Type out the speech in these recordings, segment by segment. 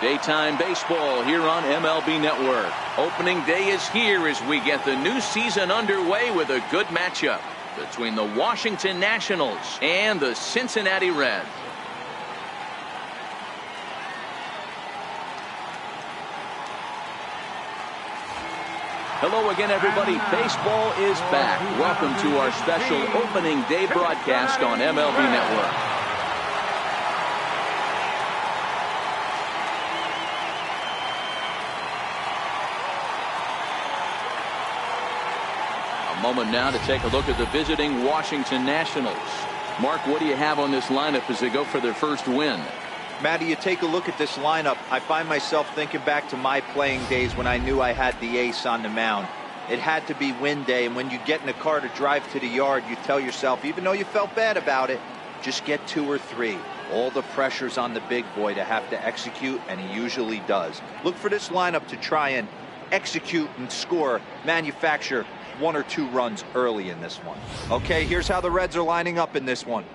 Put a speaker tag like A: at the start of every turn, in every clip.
A: Daytime baseball here on MLB Network. Opening day is here as we get the new season underway with a good matchup between the Washington Nationals and the Cincinnati Reds. Hello again, everybody. Baseball is back. Welcome to our special opening day broadcast on MLB Network. A moment now to take a look at the visiting Washington Nationals. Mark, what do you have on this lineup as they go for their first win?
B: Matty, you take a look at this lineup, I find myself thinking back to my playing days when I knew I had the ace on the mound. It had to be win day, and when you get in a car to drive to the yard, you tell yourself, even though you felt bad about it, just get 2 or 3. All the pressure's on the big boy to have to execute, and he usually does. Look for this lineup to try and execute and score, manufacture 1 or 2 runs early in this one. Okay, here's how the Reds are lining up in this one.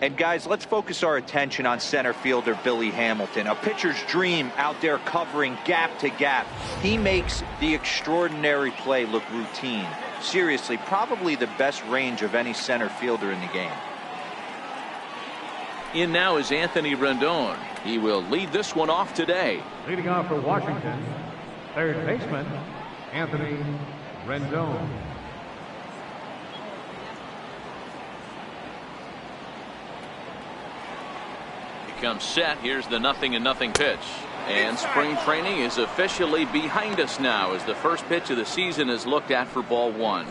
B: And guys, let's focus our attention on center fielder Billy Hamilton, a pitcher's dream out there covering gap to gap. He makes the extraordinary play look routine. Seriously, probably the best range of any center fielder in the game.
A: In now is Anthony Rendon. He will lead this one off today.
C: Leading off for Washington, third baseman Anthony Rendon.
A: Comes set. Here's the 0-0 pitch, and spring training is officially behind us now as the first pitch of the season is looked at for ball 1.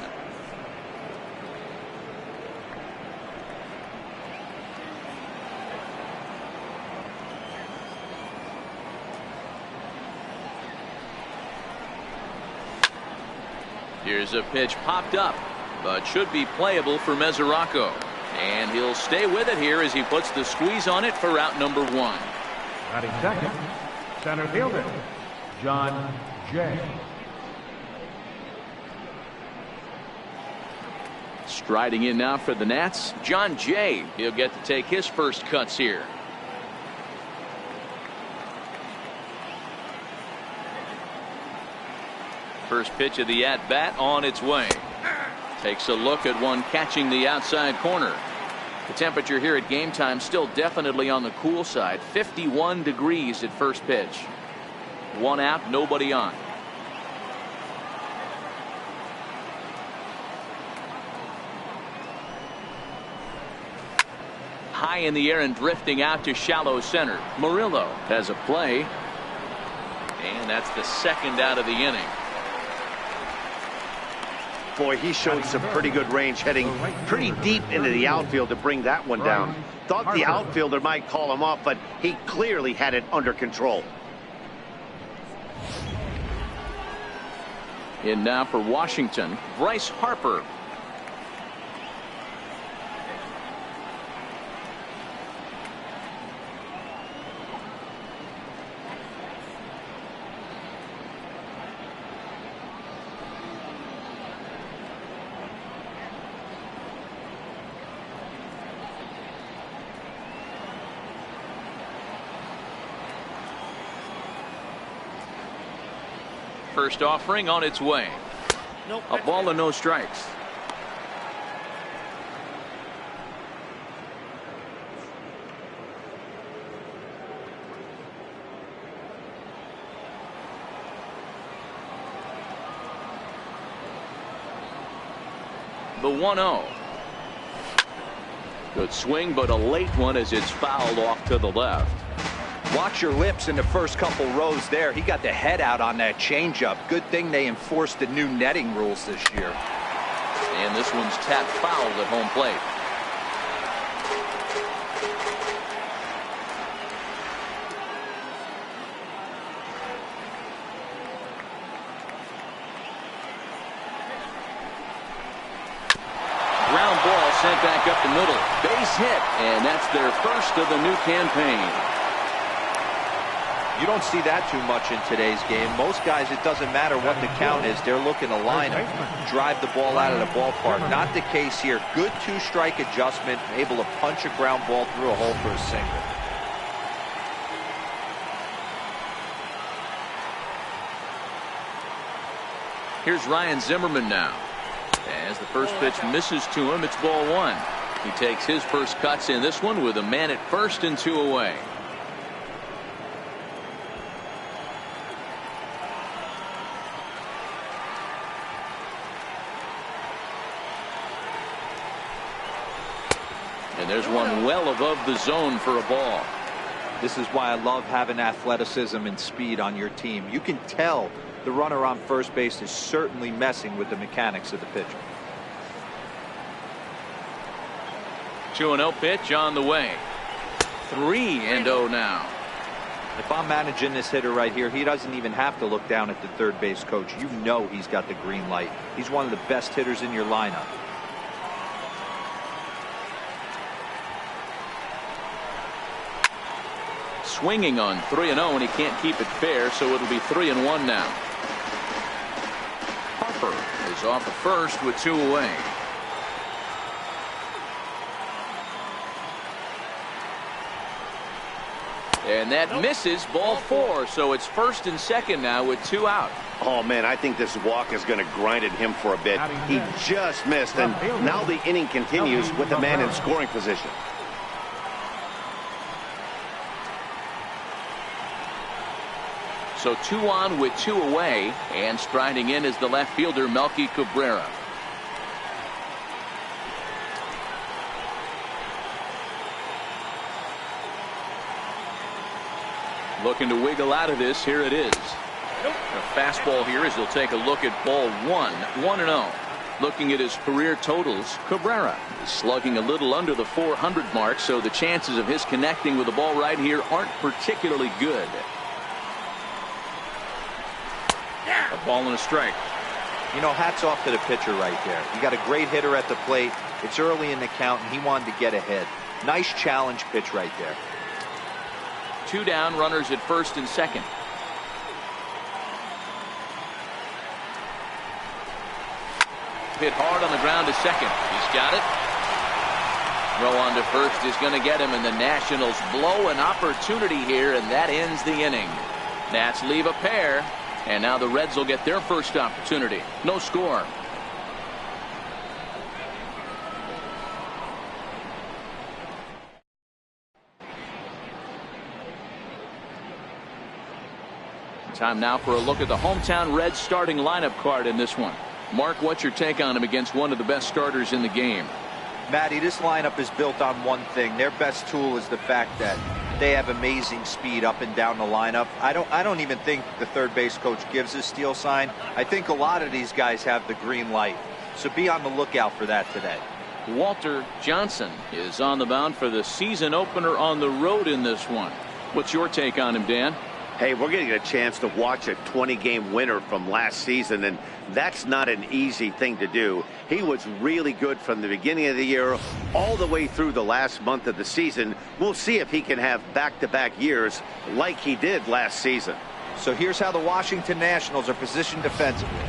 A: Here's a pitch popped up, but should be playable for Mesoraco. And he'll stay with it here as he puts the squeeze on it for out number 1.
C: Batting second, center fielder John Jay.
A: Striding in now for the Nats, John Jay. He'll get to take his first cuts here. First pitch of the at-bat on its way. Takes a look at one catching the outside corner. The temperature here at game time still definitely on the cool side. 51 degrees at first pitch. 1 out, nobody on. High in the air and drifting out to shallow center. Murillo has a play. And that's the second out of the inning.
D: Boy, he showed some pretty good range, heading pretty deep into the outfield to bring that one down. Thought the outfielder might call him off, but he clearly had it under control.
A: In now for Washington, Bryce Harper. First offering on its way. A ball and no strikes. The 1-0. Good swing, but a late one as it's fouled off to the left.
B: Watch your lips in the first couple rows there. He got the head out on that changeup. Good thing they enforced the new netting rules this year.
A: And this one's tapped foul at home plate. Ground ball sent back up the middle. Base hit, and that's their first of the new campaign.
B: You don't see that too much in today's game. Most guys, it doesn't matter what the count is. They're looking to line them, drive the ball out of the ballpark. Not the case here. Good 2-strike adjustment, able to punch a ground ball through a hole for a single.
A: Here's Ryan Zimmerman now. As the first pitch misses to him, it's ball one. He takes his first cuts in this one with a man at first and 2 away. And there's one well above the zone for a ball.
B: This is why I love having athleticism and speed on your team. You can tell the runner on first base is certainly messing with the mechanics of the pitcher.
A: 2-0 pitch on the way. 3-0 now.
B: If I'm managing this hitter right here, he doesn't even have to look down at the third base coach. You know he's got the green light. He's one of the best hitters in your lineup.
A: Swinging on 3-0, and he can't keep it fair, so it'll be 3-1 now. Harper is off at first with 2 away. And that misses, ball 4, so it's first and second now with 2 out.
D: Oh, man, I think this walk is going to grind at him for a bit. He just missed, and now the inning continues with the man in scoring position.
A: So 2 on with 2 away, and striding in is the left fielder Melky Cabrera. Looking to wiggle out of this. Here it is. A fastball here as he'll take a look at ball 1. 1-0. Looking at his career totals, Cabrera is slugging a little under the 400 mark, so the chances of his connecting with the ball right here aren't particularly good. A ball and a strike.
B: You know, hats off to the pitcher right there. You got a great hitter at the plate. It's early in the count, and he wanted to get ahead. Nice challenge pitch right there.
A: 2 down, runners at first and second. Hit hard on the ground to second. He's got it. Throw on to first is going to get him, and the Nationals blow an opportunity here, and that ends the inning. Nats leave a pair, and now the Reds will get their first opportunity. No score. Time now for a look at the hometown Reds starting lineup card in this one. Mark, what's your take on him against one of the best starters in the game?
B: Matty, this lineup is built on one thing. Their best tool is the fact that they have amazing speed up and down the lineup. I don't even think the third base coach gives a steal sign. I think a lot of these guys have the green light. So be on the lookout for that today.
A: Walter Johnson is on the mound for the season opener on the road in this one. What's your take on him, Dan?
D: Hey, we're getting a chance to watch a 20-game winner from last season, and that's not an easy thing to do. He was really good from the beginning of the year all the way through the last month of the season. We'll see if he can have back-to-back years like he did last season.
B: So here's how the Washington Nationals are positioned defensively.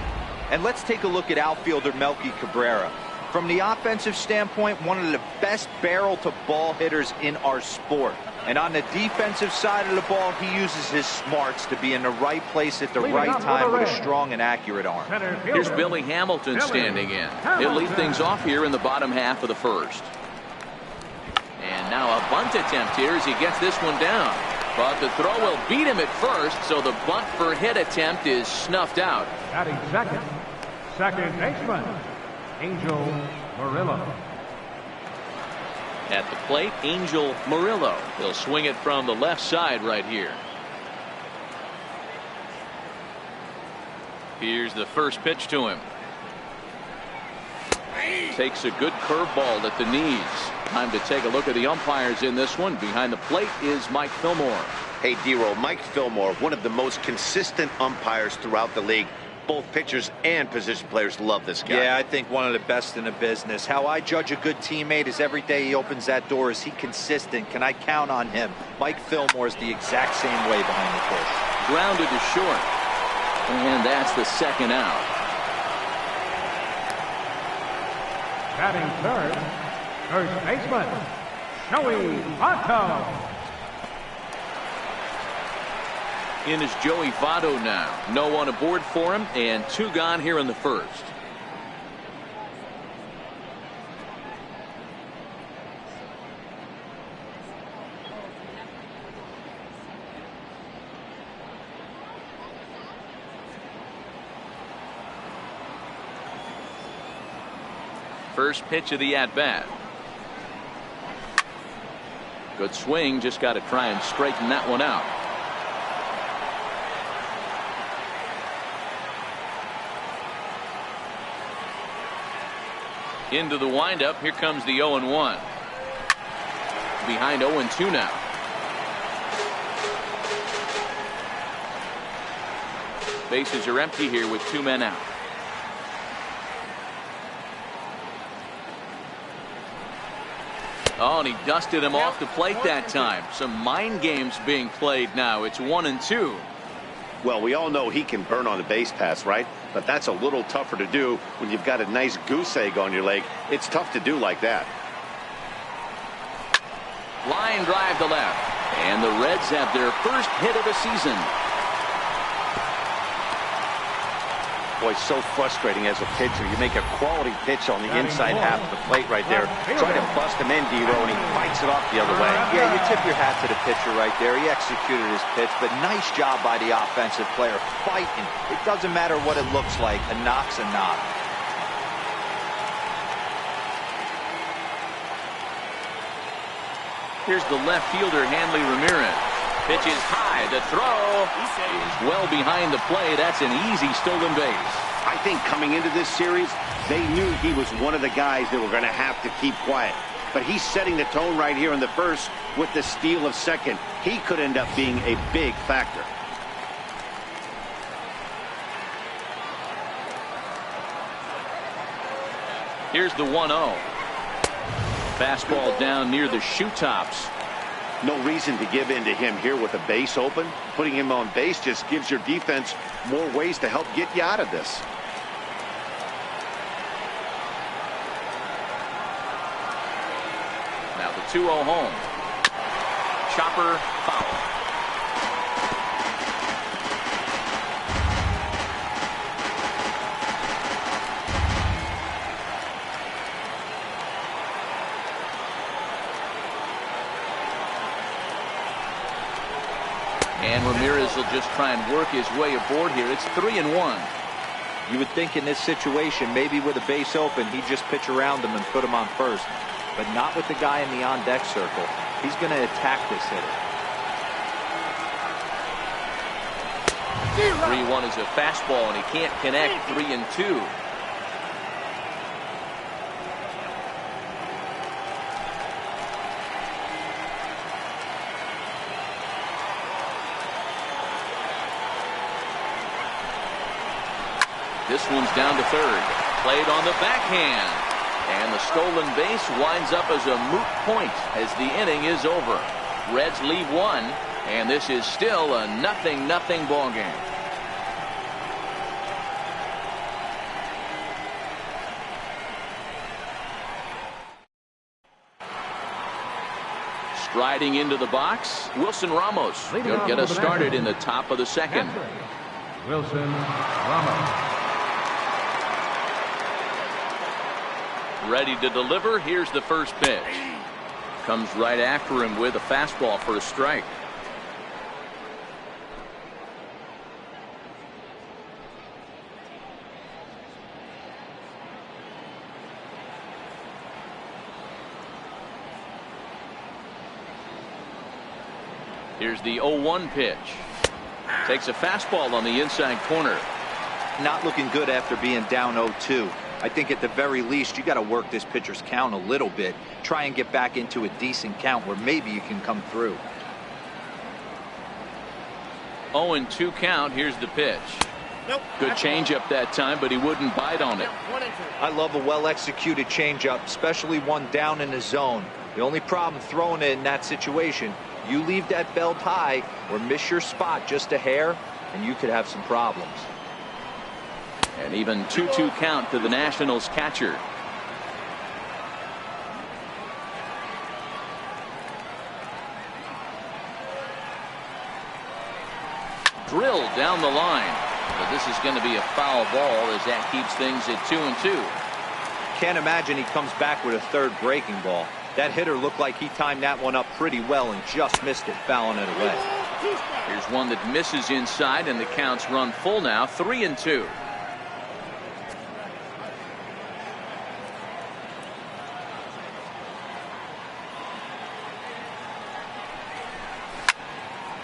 B: And let's take a look at outfielder Melky Cabrera. From the offensive standpoint, one of the best barrel-to-ball hitters in our sport. And on the defensive side of the ball, he uses his smarts to be in the right place at the right time with a strong and accurate arm.
A: Here's Billy Hamilton standing in. He'll lead things off here in the bottom half of the first. And now a bunt attempt here as he gets this one down. But the throw will beat him at first, so the bunt for hit attempt is snuffed out.
C: Batting second baseman, Angel Murillo.
A: At the plate, Angel Murillo. He'll swing it from the left side right here. Here's the first pitch to him. Takes a good curveball at the knees. Time to take a look at the umpires in this one. Behind the plate is Mike Fillmore.
D: Hey, D-Roll, Mike Fillmore, one of the most consistent umpires throughout the league. Both pitchers and position players love this guy.
B: Yeah, I think one of the best in the business. How I judge a good teammate is every day he opens that door. Is he consistent? Can I count on him? Mike Fillmore is the exact same way behind the plate.
A: Grounded to short. And that's the second out.
C: Batting third, first baseman, Joey Votto.
A: In is Joey Votto now. No one aboard for him, and 2 gone here in the first. First pitch of the at-bat. Good swing, just got to try and straighten that one out. Into the windup. Here comes the 0-1. Behind 0-2 now. Bases are empty here with 2 men out. Oh, and he dusted him off the plate that time. Some mind games being played now. It's 1-2.
D: Well, we all know he can burn on a base pass, right? But that's a little tougher to do when you've got a nice goose egg on your leg. It's tough to do like that.
A: Line drive to left. And the Reds have their first hit of the season.
D: Boy, so frustrating as a pitcher. You make a quality pitch on the inside half of the plate right there. Try to bust him in, D-Row, and he fights it off the other way.
B: Yeah, you tip your hat to the pitcher right there. He executed his pitch, but nice job by the offensive player fighting. It doesn't matter what it looks like. A knock's a knock.
A: Here's the left fielder, Hanley Ramirez. Pitch is high. The throw is well behind the play. That's an easy stolen base.
D: I think coming into this series, they knew he was one of the guys that were going to have to keep quiet. But he's setting the tone right here in the first with the steal of second. He could end up being a big factor.
A: Here's the 1-0. Fastball down near the shoe tops.
D: No reason to give in to him here with a base open. Putting him on base just gives your defense more ways to help get you out of this.
A: Now the 2-0 home. Chopper foul. And Ramirez will just try and work his way aboard here. It's 3-1.
B: You would think in this situation, maybe with a base open, he'd just pitch around him and put him on first. But not with the guy in the on-deck circle. He's going to attack this hitter.
A: 3-1 is a fastball, and he can't connect. 3-2. This one's down to third. Played on the backhand. And the stolen base winds up as a moot point as the inning is over. Reds leave 1, and this is still a 0-0 ball game. Striding into the box, Wilson Ramos. He'll get us started in the top of the second.
C: Wilson Ramos.
A: Ready to deliver. Here's the first pitch. Comes right after him with a fastball for a strike. Here's the 0-1 pitch. Takes a fastball on the inside corner.
B: Not looking good after being down 0-2. I think at the very least you got to work this pitcher's count a little bit. Try and get back into a decent count where maybe you can come through.
A: 0-2 count. Here's the pitch. Good changeup that time, but he wouldn't bite on it.
B: I love a well-executed changeup, especially one down in the zone. The only problem throwing it in that situation, you leave that belt high or miss your spot just a hair, and you could have some problems.
A: And even 2-2 count to the Nationals catcher. Drilled down the line. But this is going to be a foul ball as that keeps things at 2-2.
B: Can't imagine he comes back with a third breaking ball. That hitter looked like he timed that one up pretty well and just missed it, fouling it away.
A: Here's one that misses inside, and the counts run full now, 3-2.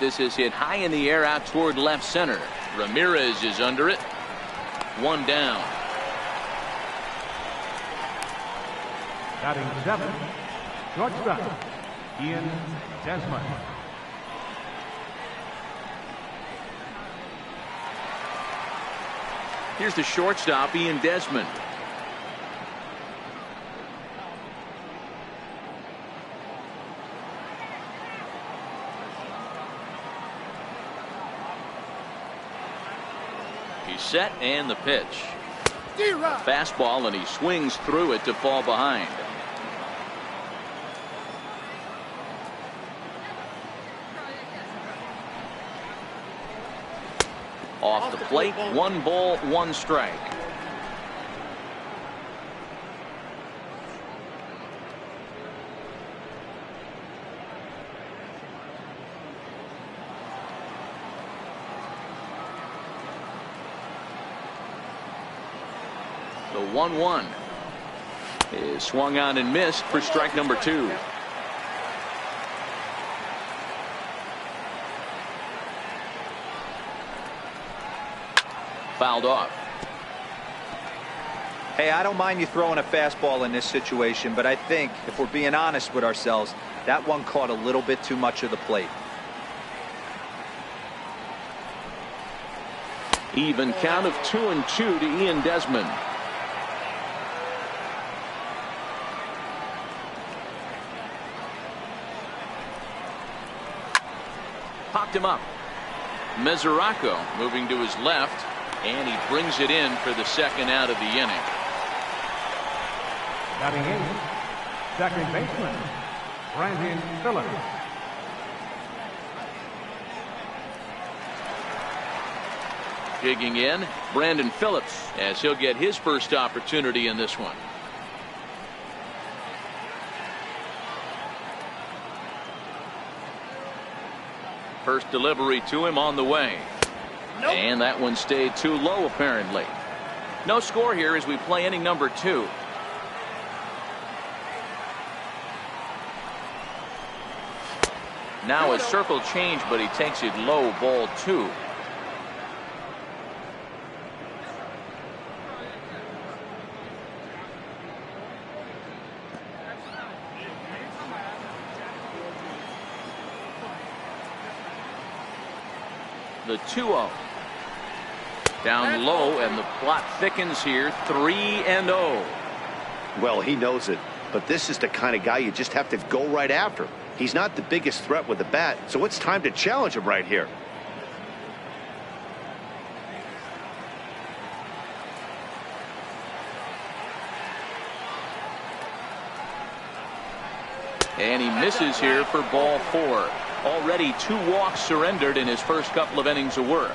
A: This is hit high in the air out toward left center. Ramirez is under it. One down.
C: Batting seventh, shortstop, Ian Desmond.
A: Here's the shortstop, Ian Desmond. He's set, and the pitch. Fastball, and he swings through it to fall behind. Off the plate, 1 ball, 1 strike. The 1-1 is swung on and missed for strike number 2. Fouled off.
B: Hey, I don't mind you throwing a fastball in this situation, but I think if we're being honest with ourselves, that one caught a little bit too much of the plate.
A: Even count of 2-2 to Ian Desmond. Popped him up. Mesoraco moving to his left, and he brings it in for the second out of the inning.
C: Batting eighth, second baseman, Brandon Phillips.
A: Digging in, Brandon Phillips, as he'll get his first opportunity in this one. First delivery to him on the way. Nope. And that one stayed too low, apparently. No score here as we play inning number 2. Now a circle change, but he takes it low, ball 2. The 2-0. Down low, and the plot thickens here. 3-0.
D: Well, he knows it, but this is the kind of guy you just have to go right after. He's not the biggest threat with the bat, so it's time to challenge him right here.
A: And he misses here for ball 4. Already 2 walks surrendered in his first couple of innings of work.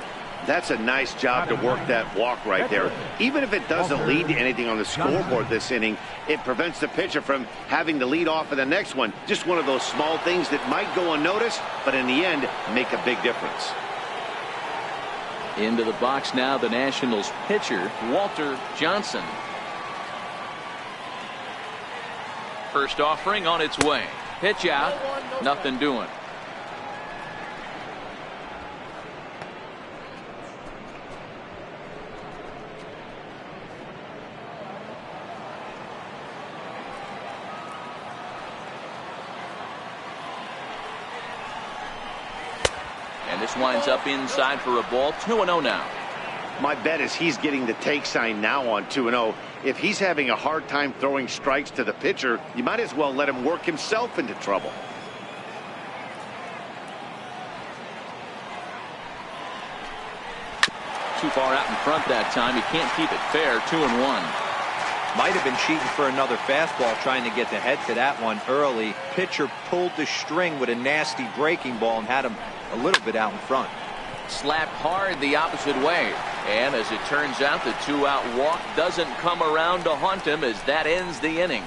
D: That's a nice job to work that walk right there. Even if it doesn't lead to anything on the scoreboard this inning, it prevents the pitcher from having to lead off in the next one. Just one of those small things that might go unnoticed, but in the end, make a big difference.
A: Into the box now, the Nationals pitcher, Walter Johnson. First offering on its way. Pitch out, nothing doing. And this winds up inside for a ball. 2-0 now.
D: My bet is he's getting the take sign now on 2-0. If he's having a hard time throwing strikes to the pitcher, you might as well let him work himself into trouble.
A: Too far out in front that time. He can't keep it fair. 2-1.
B: Might have been cheating for another fastball, trying to get the head to that one early. Pitcher pulled the string with a nasty breaking ball and had him a little bit out in front.
A: slapped hard the opposite way. And as it turns out, the 2-out walk doesn't come around to haunt him as that ends the inning.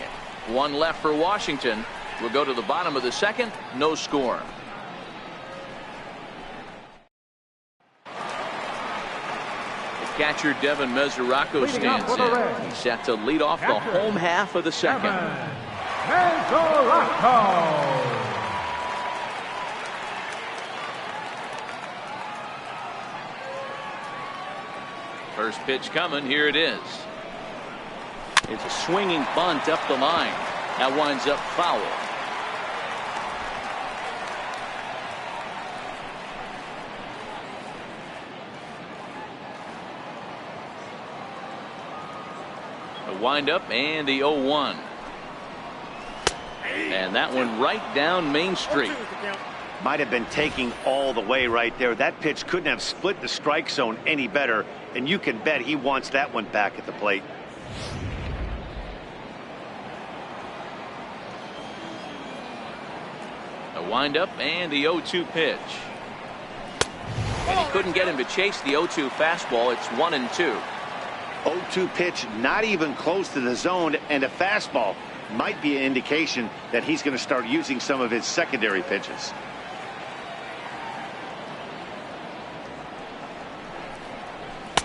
A: One left for Washington. We'll go to the bottom of the second. No score. Catcher Devin Mesoraco stands in. He's set to lead off the home half of the second. First pitch coming. Here it is. It's a swinging bunt up the line. That winds up foul. Wind up and the 0-1. And that one right down Main Street.
D: Might have been taking all the way right there. That pitch couldn't have split the strike zone any better, and you can bet he wants that one back at the plate.
A: A wind up and the 0-2 pitch. And he couldn't get him to chase the 0-2 fastball. It's 1-2.
D: 0-2 pitch, not even close to the zone, and a fastball might be an indication that he's going to start using some of his secondary pitches.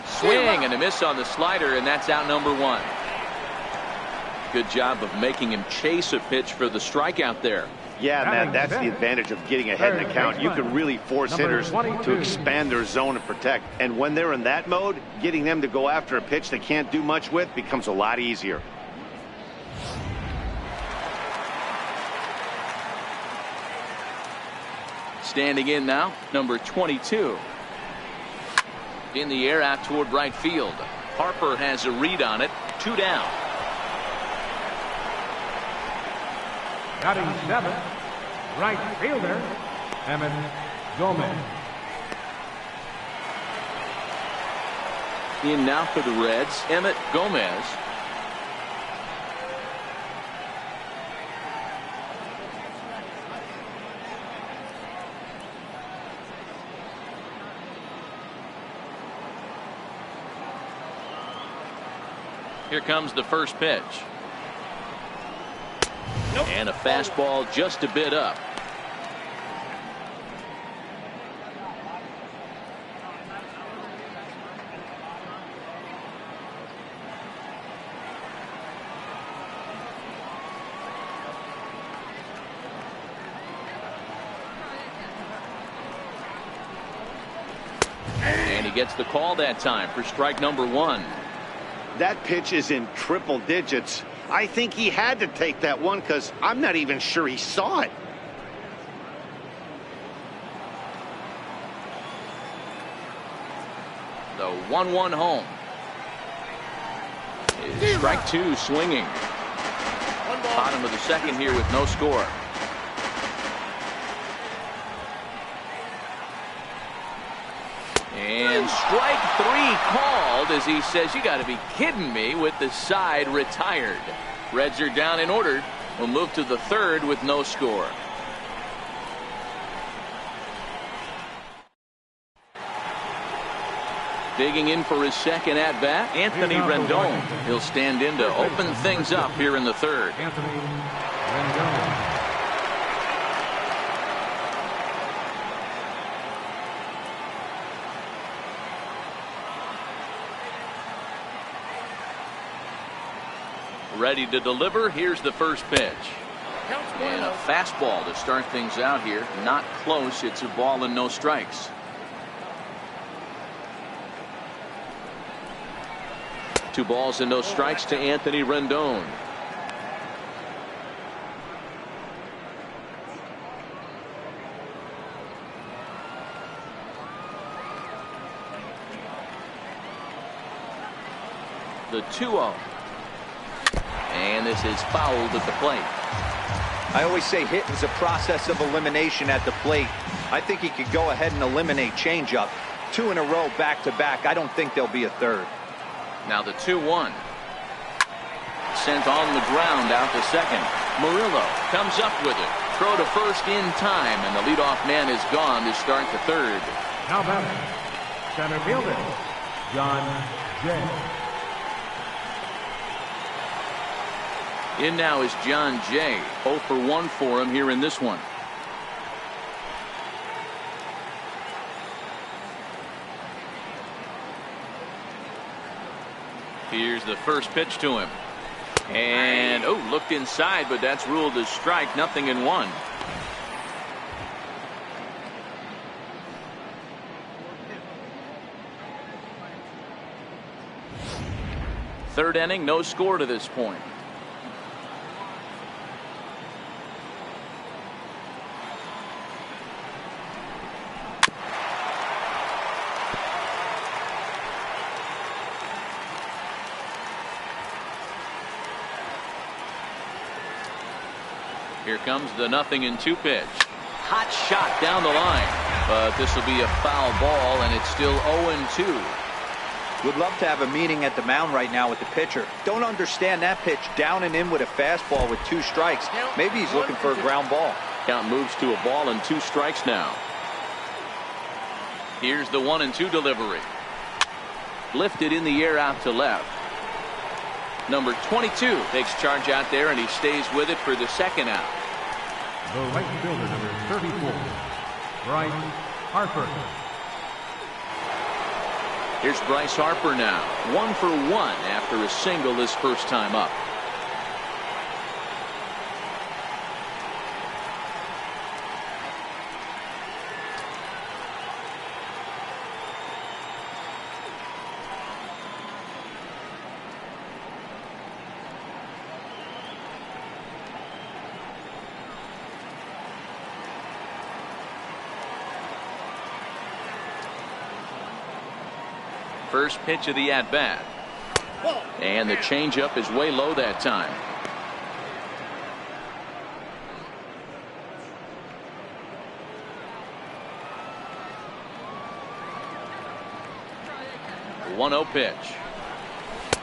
A: Swing and a miss on the slider, and that's out number 1. Good job of making him chase a pitch for the strikeout there.
D: Yeah, Matt, that's the advantage of getting ahead in the count. You can really force hitters to expand their zone and protect. And when they're in that mode, getting them to go after a pitch they can't do much with becomes a lot easier.
A: Standing in now, number 22. In the air out toward right field. Harper has a read on it. 2 down.
C: Batting 7, right fielder, Gomez.
A: In now for the Reds, Emmett Gomez. Here comes the first pitch. And a fastball just a bit up. And he gets the call that time for strike number 1.
D: That pitch is in triple digits. I think he had to take that one because I'm not even sure he saw it.
A: The 1-1 home. Strike 2 swinging. Bottom of the second here with no score. And strike 3 called as he says, you got to be kidding me, with the side retired. Reds are down and ordered. We'll move to the third with no score. Digging in for his second at bat, Anthony Rendon. He'll stand in to open things up here in the third.
C: Anthony Rendon.
A: Ready to deliver. Here's the first pitch. And a fastball to start things out here. Not close. It's a ball and no strikes. Two balls and no strikes to Anthony Rendon. The 2-0. And this is fouled at the plate.
B: I always say hitting's a process of elimination at the plate. I think he could go ahead and eliminate changeup. 2 in a row back to back. I don't think there'll be a third.
A: Now the 2-1. Sent on the ground out to second. Murillo comes up with it. Throw to first in time, and the leadoff man is gone to start the third.
C: Now batting, center fielder, John Jay.
A: In now is John Jay. 0 for 1 for him here in this one. Here's the first pitch to him. And, oh, looked inside, but that's ruled as strike. 0-1. Third inning, no score to this point. Here comes the 0-2 pitch. Hot shot down the line, but this will be a foul ball, and it's still 0-2.
B: Would love to have a meeting at the mound right now with the pitcher. Don't understand that pitch, down and in with a fastball with 2 strikes. Maybe he's looking for a ground ball.
A: Count moves to a ball and 2 strikes now. Here's the 1-2 delivery. Lifted in the air out to left. Number 22 takes charge out there, and he stays with it for the second out.
C: The right fielder, number 34, Bryce Harper.
A: Here's Bryce Harper now. 1 for 1 after a single his first time up. First pitch of the at-bat. And the changeup is way low that time. The 1-0 pitch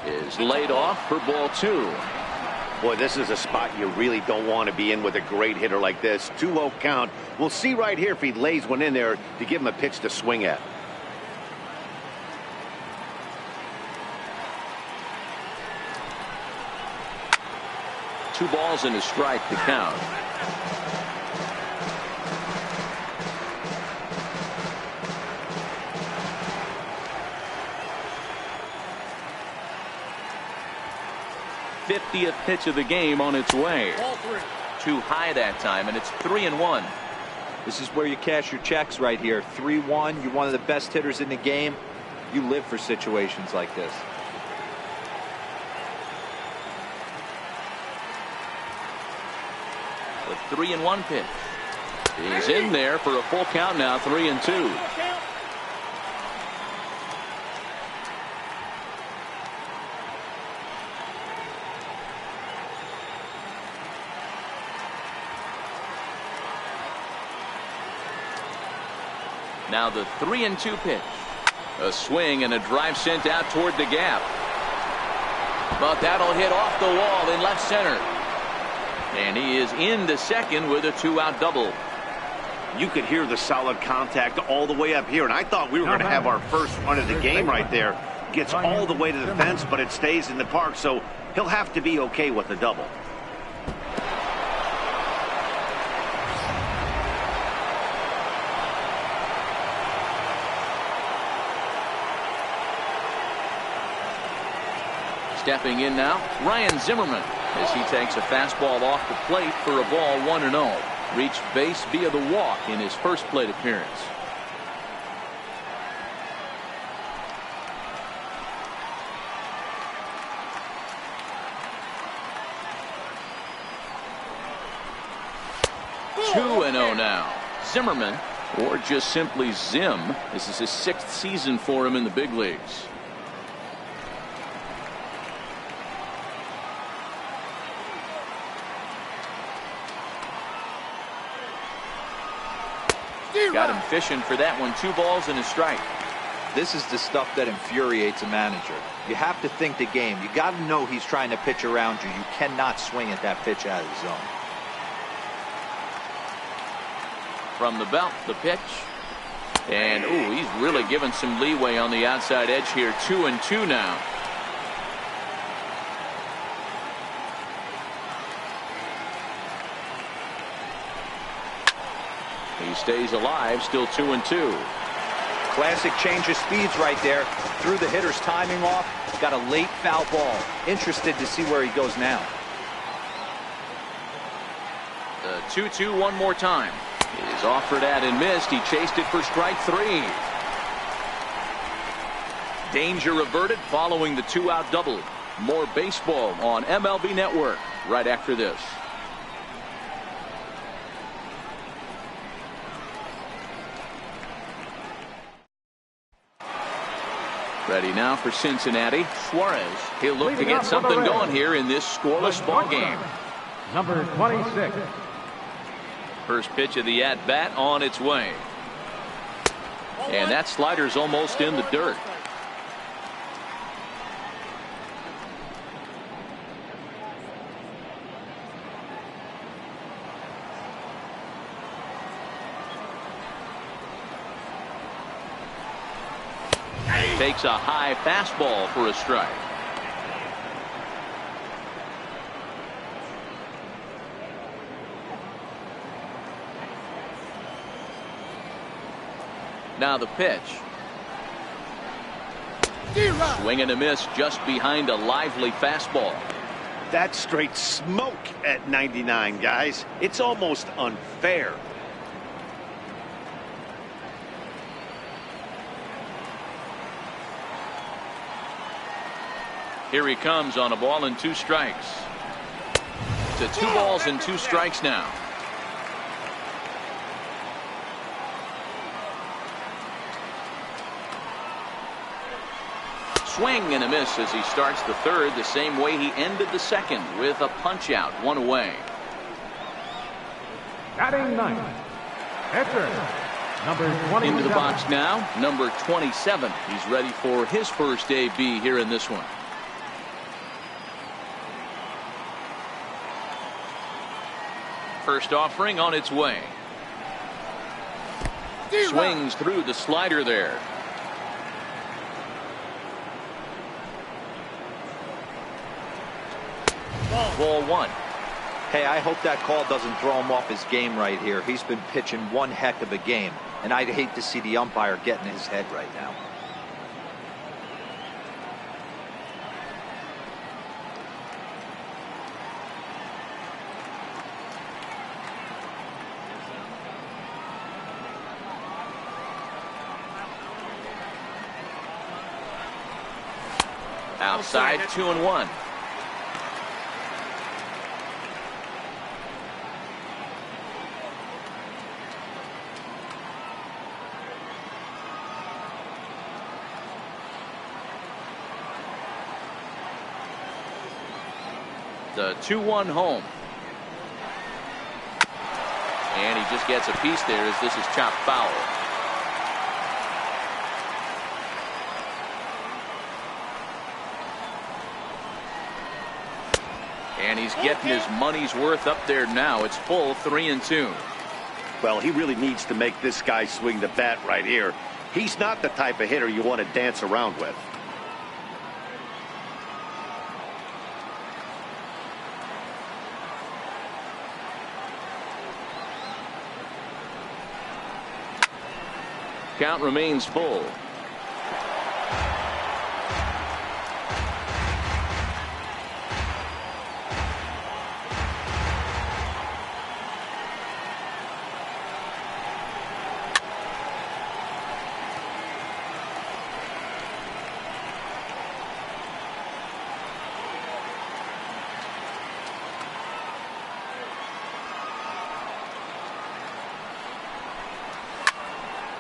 A: is laid off for ball 2.
D: Boy, this is a spot you really don't want to be in with a great hitter like this. 2-0 count. We'll see right here if he lays one in there to give him a pitch to swing at.
A: Two balls and a strike to count. '50th pitch of the game on its way. Too high that time, and it's 3-1.
B: This is where you cash your checks right here. 3-1. You're one of the best hitters in the game. You live for situations like this.
A: The 3-1 pitch is in there for a full count now. 3-2. Now the 3-2 pitch. A swing and a drive sent out toward the gap. But that'll hit off the wall in left center. And he is into second with a 2-out double.
D: You could hear the solid contact all the way up here, and I thought we were going to have our first run of the game right there. Gets all the way to the fence, but it stays in the park, so he'll have to be okay with the double.
A: Stepping in now, Ryan Zimmerman, as he takes a fastball off the plate for a ball 1-0. Reached base via the walk in his first plate appearance. Two and 0 now. Zimmerman, or just simply Zim. This is his 6th season for him in the big leagues. Got him fishing for that one. 2 balls and a strike.
B: This is the stuff that infuriates a manager. You have to think the game. You got to know he's trying to pitch around you. You cannot swing at that pitch out of the zone.
A: From the belt, the pitch. And ooh, he's really given some leeway on the outside edge here. 2-2 now. He stays alive, still 2-2.
B: Classic change of speeds right there. Threw the hitter's timing off. Got a late foul ball. Interested to see where he goes now.
A: The 2-2 one more time. Is offered at and missed. He chased it for strike 3. Danger averted following the 2-out double. More baseball on MLB Network right after this. Ready now for Cincinnati. Suarez. He'll look to get something going here in this scoreless ball game.
C: Number 26.
A: First pitch of the at-bat on its way. And that slider's almost in the dirt. Takes a high fastball for a strike. Now the pitch. Swing and a miss just behind a lively fastball.
D: That's straight smoke at 99, guys. It's almost unfair.
A: Here he comes on a ball and 2 strikes. To 2 balls and 2 strikes now. Swing and a miss as he starts the third the same way he ended the second, with a punch out, 1 away.
C: Batting ninth. Pitcher. Number 20.
A: Into the box now, number 27. He's ready for his first AB here in this one. First offering on its way. Swings through the slider there. Ball 1.
B: Hey, I hope that call doesn't throw him off his game right here. He's been pitching one heck of a game, and I'd hate to see the umpire get in his head right now.
A: Outside, 2-1. The 2-1 home. And he just gets a piece there as this is chopped foul. And he's getting his money's worth up there now. It's full 3-2.
D: Well, he really needs to make this guy swing the bat right here. He's not the type of hitter you want to dance around with.
A: Count remains full.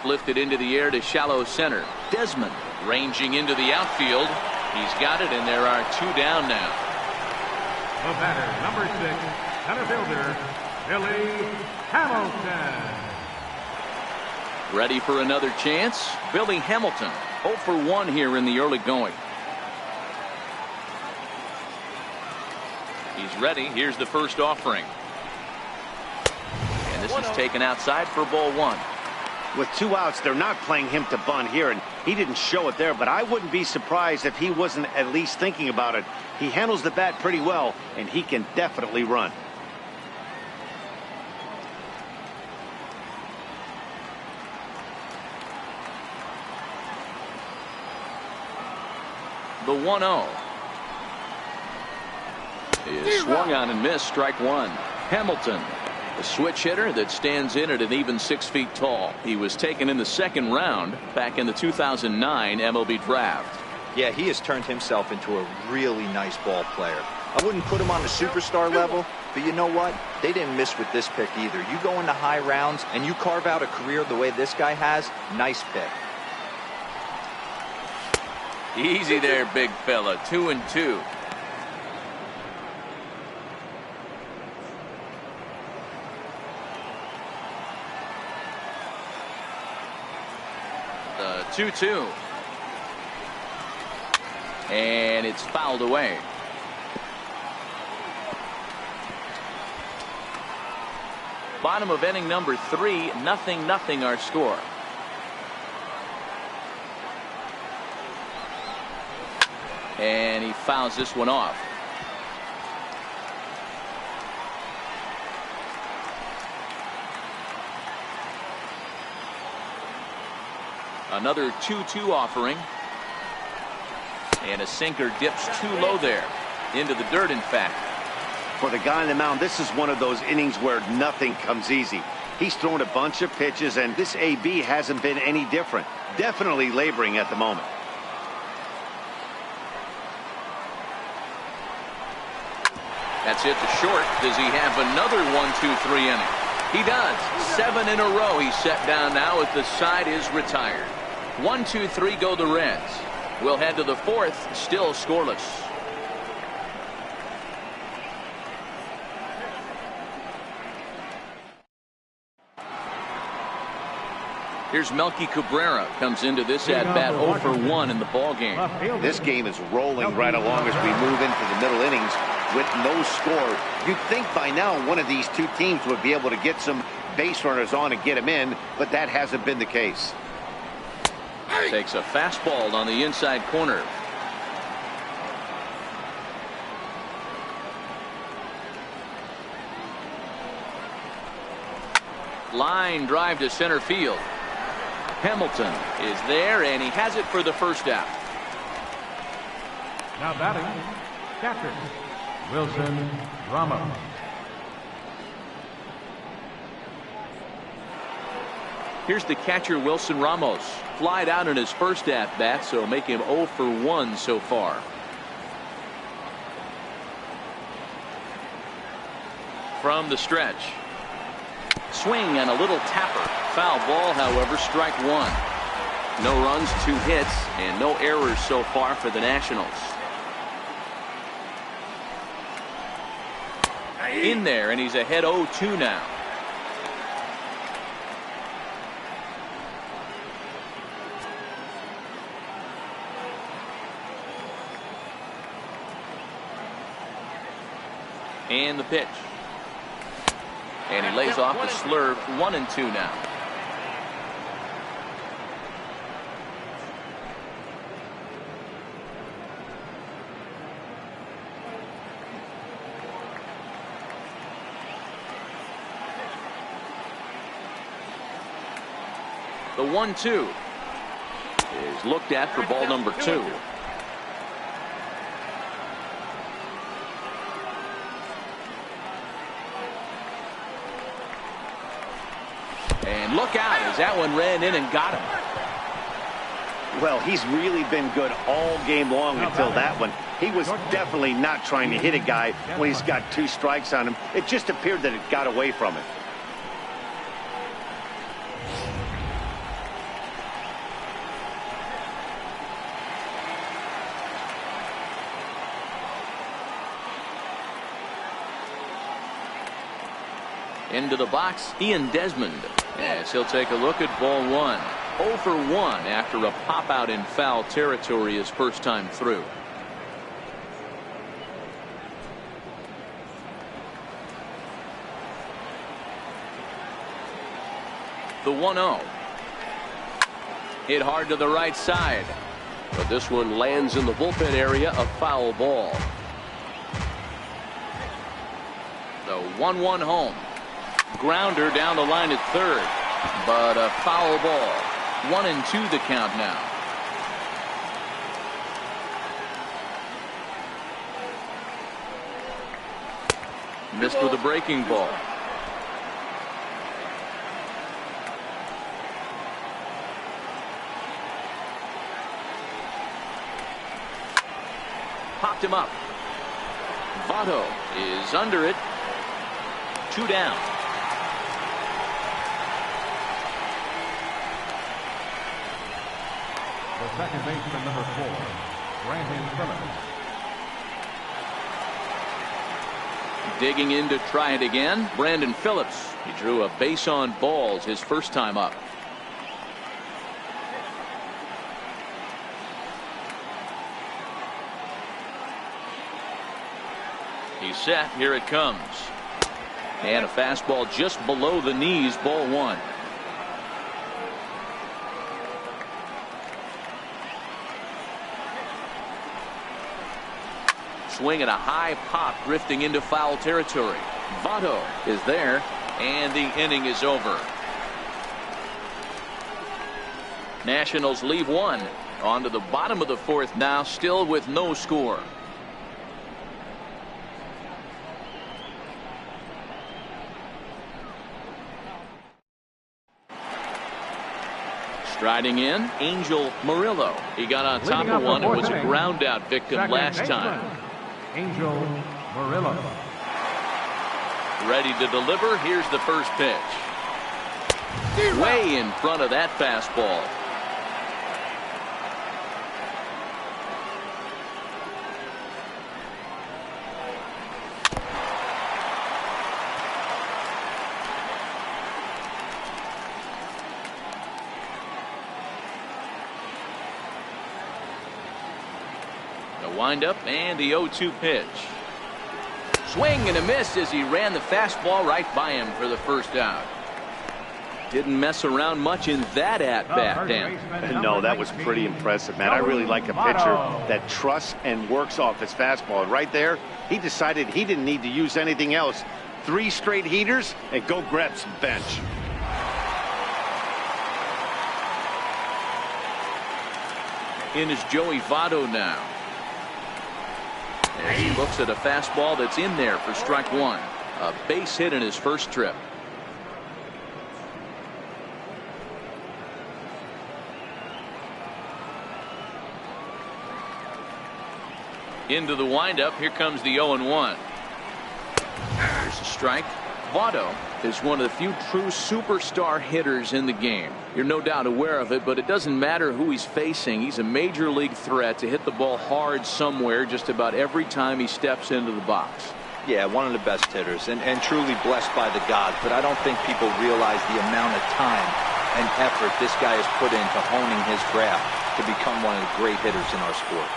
A: Lifted into the air to shallow center. Desmond ranging into the outfield. He's got it, and there are 2 down now.
C: The batter, number 6, center fielder, Billy Hamilton.
A: Ready for another chance? Billy Hamilton, 0 for 1 here in the early going. He's ready. Here's the first offering. And this is taken outside for ball 1.
D: With 2 outs, they're not playing him to bunt here, and he didn't show it there, but I wouldn't be surprised if he wasn't at least thinking about it. He handles the bat pretty well, and he can definitely run.
A: The 1-0 is swung on and missed. Strike one. Hamilton, a switch hitter that stands in at an even 6 feet tall. He was taken in the second round back in the 2009 MLB draft.
B: Yeah, he has turned himself into a really nice ball player. I wouldn't put him on the superstar level, but you know what? They didn't miss with this pick either. You go into high rounds and you carve out a career the way this guy has, nice pick.
A: Easy there, big fella. 2-2. The 2-2. And it's fouled away. Bottom of inning number 3, 0-0 our score. And he fouls this one off. Another 2-2 offering. And a sinker dips too low there. Into the dirt, in fact.
D: For the guy on the mound, this is one of those innings where nothing comes easy. He's thrown a bunch of pitches, and this AB hasn't been any different. Definitely laboring at the moment.
A: That's it to short. Does he have another 1-2-3 inning? He does. 7 in a row he's set down now as the side is retired. 1-2-3 go the Reds. We'll head to the 4th, still scoreless. Here's Melky Cabrera, comes into this at-bat 0 for 1 in the ball game.
D: This game is rolling right along as we move into the middle innings with no score. You'd think by now one of these two teams would be able to get some base runners on and get them in, but that hasn't been the case.
A: Takes a fastball on the inside corner. Line drive to center field. Hamilton is there, and he has it for the first out.
C: Now batting, catcher, Wilson Ramos.
A: Here's the catcher, Wilson Ramos. Flied out in his first at-bat, so make him 0 for 1 so far. From the stretch. Swing and a little tapper. Foul ball, however, strike one. No runs, 2 hits, and no errors so far for the Nationals. In there, and he's ahead 0-2 now. And the pitch. And he lays off the slurve. 1-2 now. The 1-2 is looked at for ball number 2. And look out as that one ran in and got him.
D: Well, he's really been good all game long until that one. He was definitely not trying to hit a guy when he's got 2 strikes on him. It just appeared that it got away from him.
A: Into the box, Ian Desmond, as he'll take a look at ball 1. 0 for 1 after a pop out in foul territory his first time through. The 1-0 Hit hard to the right side.
E: But this one lands in the bullpen area, a foul ball.
A: The 1-1 home. Grounder down the line at third. But a foul ball. 1-2 the count now. Missed with a breaking ball. Popped him up. Votto is under it. 2 down.
C: The second baseman, number 4, Brandon Phillips.
A: Digging in to try it again, Brandon Phillips. He drew a base on balls his first time up. He's set. Here it comes. And a fastball just below the knees, ball 1. Swing and a high pop drifting into foul territory. Votto is there, and the inning is over. Nationals leave 1. On to the bottom of the 4th now, still with no score. Striding in, Angel Murillo. He got on top of one and was a ground out victim last time.
C: Angel Murillo.
A: Ready to deliver. Here's the first pitch. Way in front of that fastball. Windup and the 0-2 pitch. Swing and a miss as he ran the fastball right by him for the first out. Didn't mess around much in that at bat, Dan.
D: No, that was pretty impressive, man. I really like a pitcher that trusts and works off his fastball. And right there, he decided he didn't need to use anything else. 3 straight heaters and go grab some bench.
A: In is Joey Votto now. As he looks at a fastball that's in there for strike 1. A base hit in his first trip. Into the windup. Here comes the 0-1. There's a strike. Votto is one of the few true superstar hitters in the game. You're no doubt aware of it, but it doesn't matter who he's facing. He's a major league threat to hit the ball hard somewhere just about every time he steps into the box.
B: Yeah, one of the best hitters and truly blessed by the gods, but I don't think people realize the amount of time and effort this guy has put into honing his craft to become one of the great hitters in our sport.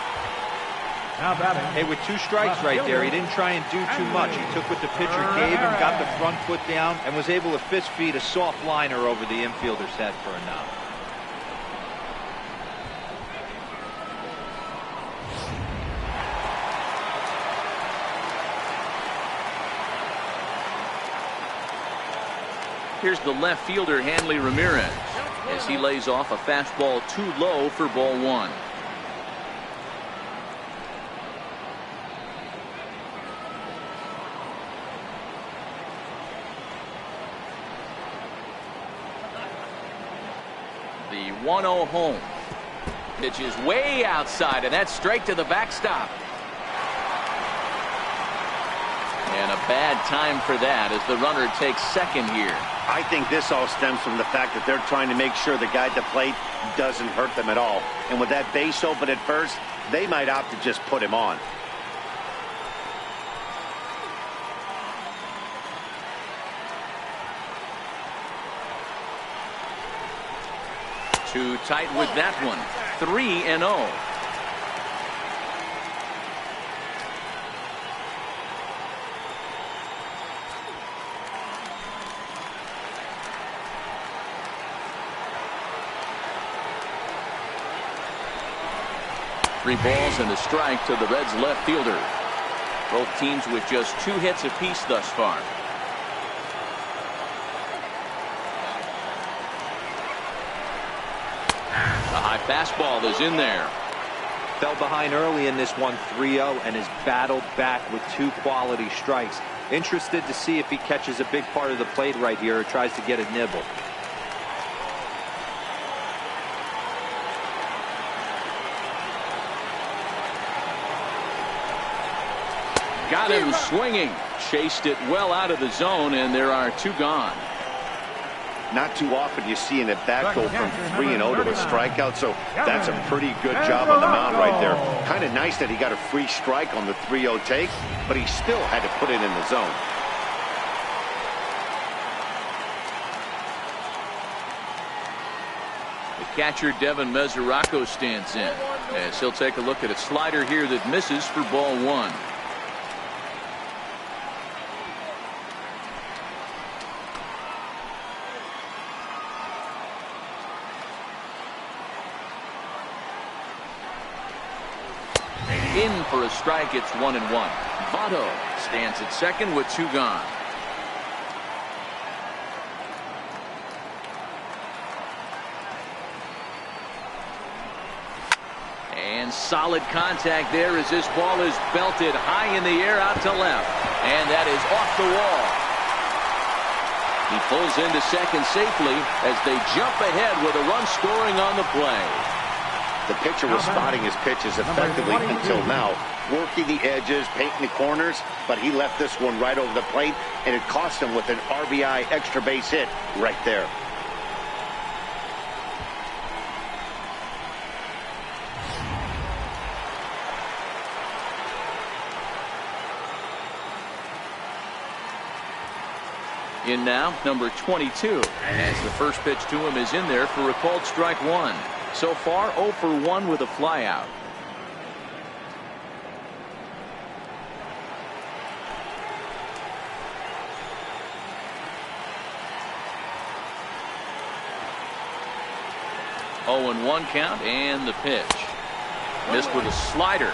C: Now batting.
B: Hey, with 2 strikes right there, he didn't try and do too much. He took what the pitcher gave him, got the front foot down, and was able to fist feed a soft liner over the infielder's head for a knock.
A: Here's the left fielder, Hanley Ramirez, as he lays off a fastball too low for ball 1. The 1-0 home. Pitch is way outside, and that's straight to the backstop. And a bad time for that as the runner takes second here.
D: I think this all stems from the fact that they're trying to make sure the guy at the plate doesn't hurt them at all. And with that base open at first, they might opt to just put him on.
A: Too tight with that one. 3-0. 3 balls and a strike to the Reds left fielder. Both teams with just 2 hits apiece thus far. The high fastball is in there.
B: Fell behind early in this one 3-0 and has battled back with 2 quality strikes. Interested to see if he catches a big part of the plate right here or tries to get a nibble.
A: Got him swinging. Chased it well out of the zone, and there are 2 gone.
D: Not too often you see an at-bat go from 3-0 to a strikeout, so that's a pretty good job on the mound right there. Kind of nice that he got a free strike on the 3-0 take, but he still had to put it in the zone.
A: The catcher, Devin Mesoraco, stands in, as he'll take a look at a slider here that misses for ball 1. In for a strike. It's 1-1. Votto stands at second with 2 gone. And solid contact there as this ball is belted high in the air out to left. And that is off the wall. He pulls into second safely as they jump ahead with a run scoring on the play.
D: The pitcher was spotting his pitches effectively until now, working the edges, painting the corners, but he left this one right over the plate, and it cost him with an RBI extra base hit right there.
A: In now, number 22, as the first pitch to him is in there for a called strike 1. So far, 0 for 1 with a flyout. Oh, and 1 count, and the pitch. Missed with a slider.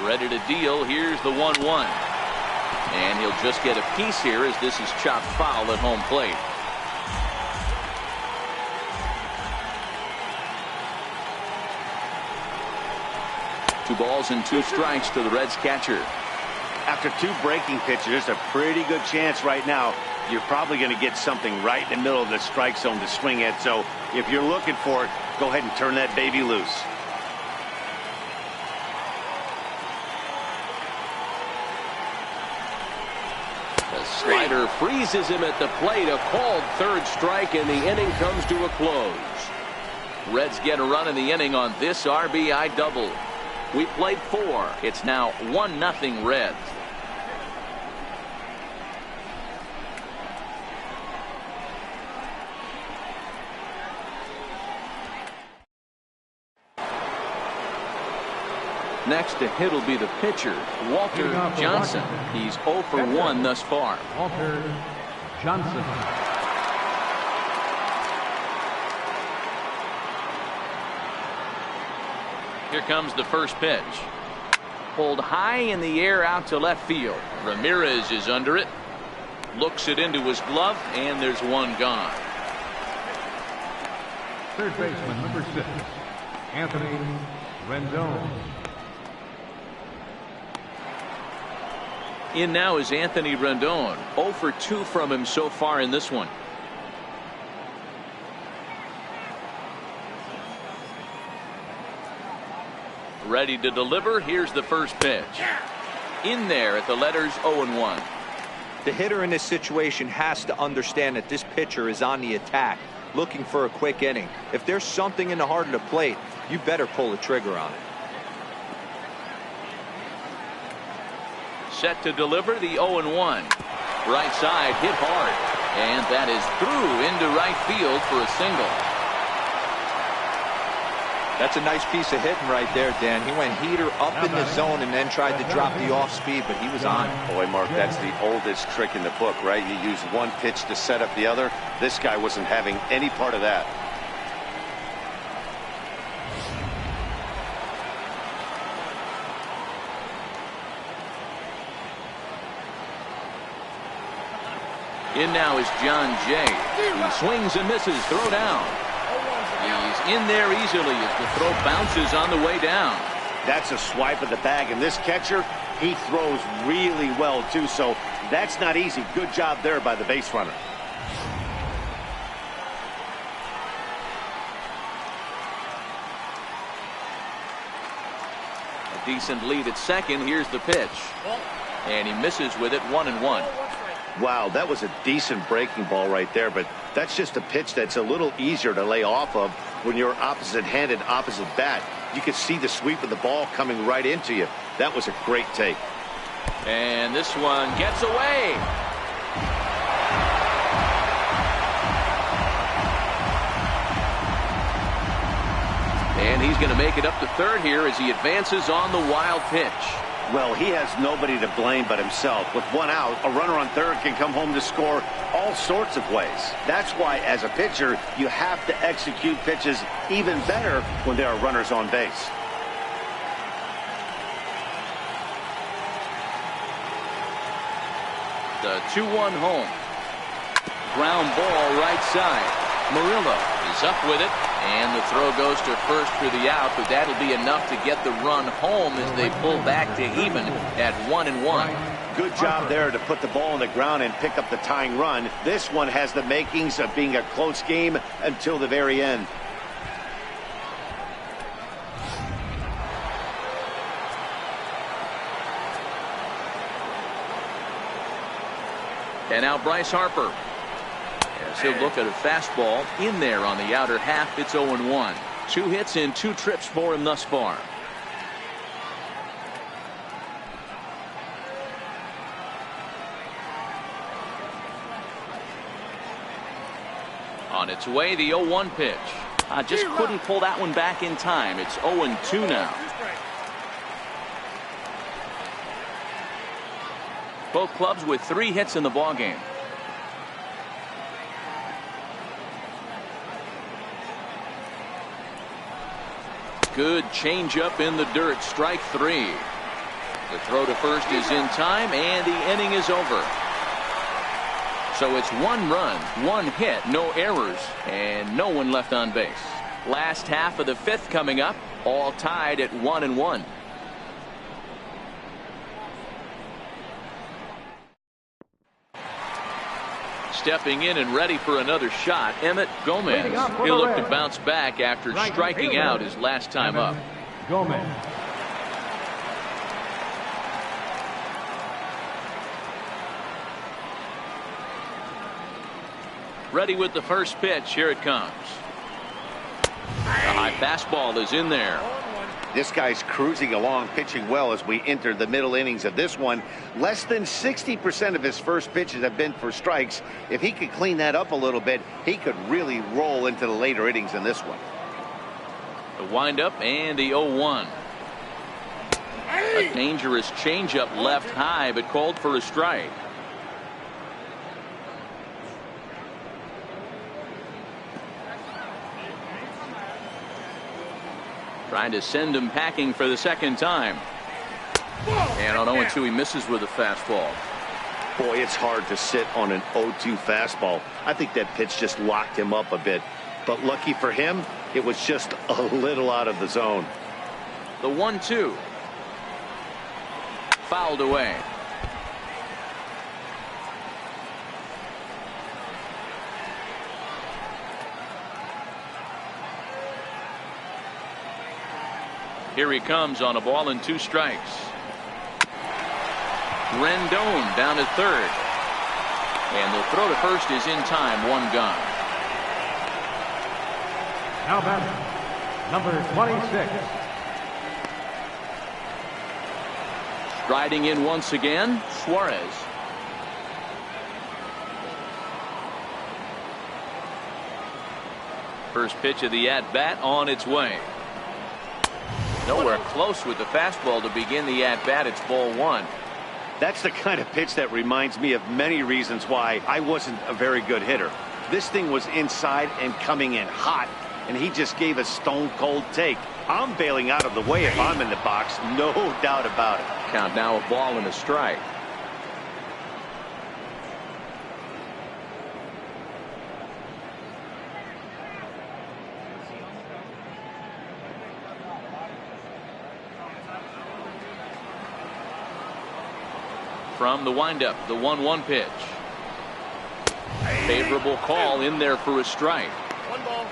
A: Ready to deal. Here's the 1-1. And he'll just get a piece here as this is chopped foul at home plate. Two balls and 2 strikes to the Reds catcher.
D: After 2 breaking pitches, there's a pretty good chance right now you're probably going to get something right in the middle of the strike zone to swing at. So if you're looking for it, go ahead and turn that baby loose.
A: The slider freezes him at the plate. A called 3rd strike, and the inning comes to a close. Reds get a run in the inning on this RBI double. We played 4. It's now 1-0 Reds. Next to hit will be the pitcher, Walter Johnson. He's 0 for 1 thus far.
C: Walter Johnson.
A: Here comes the first pitch. Pulled high in the air out to left field. Ramirez is under it. Looks it into his glove, and there's 1 gone.
C: Third baseman, number 6, Anthony Rendon.
A: In now is Anthony Rendon. 0 for 2 from him so far in this one. Ready to deliver. Here's the first pitch. In there at the letters 0-1.
B: The hitter in this situation has to understand that this pitcher is on the attack, looking for a quick inning. If there's something in the heart of the plate, you better pull the trigger on it.
A: Set to deliver the 0-1. Right side hit hard, and that is through into right field for a single.
B: That's a nice piece of hitting right there, Dan. He went heater up in the zone and then tried to drop the off speed, but he was on.
D: Boy, Mark, that's the oldest trick in the book, right? You use one pitch to set up the other. This guy wasn't having any part of that.
A: In now is John Jay. He swings and misses. Throw down. He's in there easily as the throw bounces on the way down.
D: That's a swipe of the bag, and this catcher, he throws really well, too, so that's not easy. Good job there by the base runner.
A: A decent lead at second. Here's the pitch. And he misses with it, 1-1.
D: Wow, that was a decent breaking ball right there, but that's just a pitch that's a little easier to lay off of when you're opposite-handed, opposite bat. You can see the sweep of the ball coming right into you. That was a great take.
A: And this one gets away. And he's going to make it up to third here as he advances on the wild pitch.
D: Well, he has nobody to blame but himself. With one out, a runner on third can come home to score all sorts of ways. That's why, as a pitcher, you have to execute pitches even better when there are runners on base.
A: The 2-1 home. Ground ball right side. Murillo is up with it, and the throw goes to first for the out, but that'll be enough to get the run home as they pull back to even at 1-1.
D: Good job there to put the ball on the ground and pick up the tying run. This one has the makings of being a close game until the very end.
A: And now Bryce Harper. As he'll look at a fastball in there on the outer half. It's 0-1. 2 hits in 2 trips for him thus far. On its way, the 0-1 pitch. Just couldn't pull that one back in time. It's 0-2 now. Both clubs with 3 hits in the ballgame. Good changeup in the dirt. Strike 3. The throw to first is in time, and the inning is over. So it's 1 run, 1 hit, no errors, and no one left on base. Last half of the 5th coming up, all tied at 1-1. Stepping in and ready for another shot, Emmett Gomez. He'll look to bounce back after striking out his last time up.
C: Gomez.
A: Ready with the first pitch. Here it comes. The high fastball is in there.
D: This guy's cruising along, pitching well as we enter the middle innings of this one. Less than 60% of his first pitches have been for strikes. If he could clean that up a little bit, he could really roll into the later innings in this one.
A: The windup and the 0-1. A dangerous changeup left high, but called for a strike. Trying to send him packing for the second time. And on 0-2, he misses with a fastball.
D: Boy, it's hard to sit on an 0-2 fastball. I think that pitch just locked him up a bit. But lucky for him, it was just a little out of the zone.
A: The 1-2. Fouled away. Here he comes on a ball and 2 strikes. Rendon down at third. And the throw to first is in time. 1 gone.
C: Now batting, number 26.
A: Striding in once again, Suarez. First pitch of the at-bat on its way. Nowhere close with the fastball to begin the at-bat. It's ball one.
D: That's the kind of pitch that reminds me of many reasons why I wasn't a very good hitter. This thing was inside and coming in hot, and he just gave a stone-cold take. I'm bailing out of the way if I'm in the box, no doubt about it.
A: Count now a ball and a strike. From the windup, the 1-1 pitch. Favorable call in there for a strike.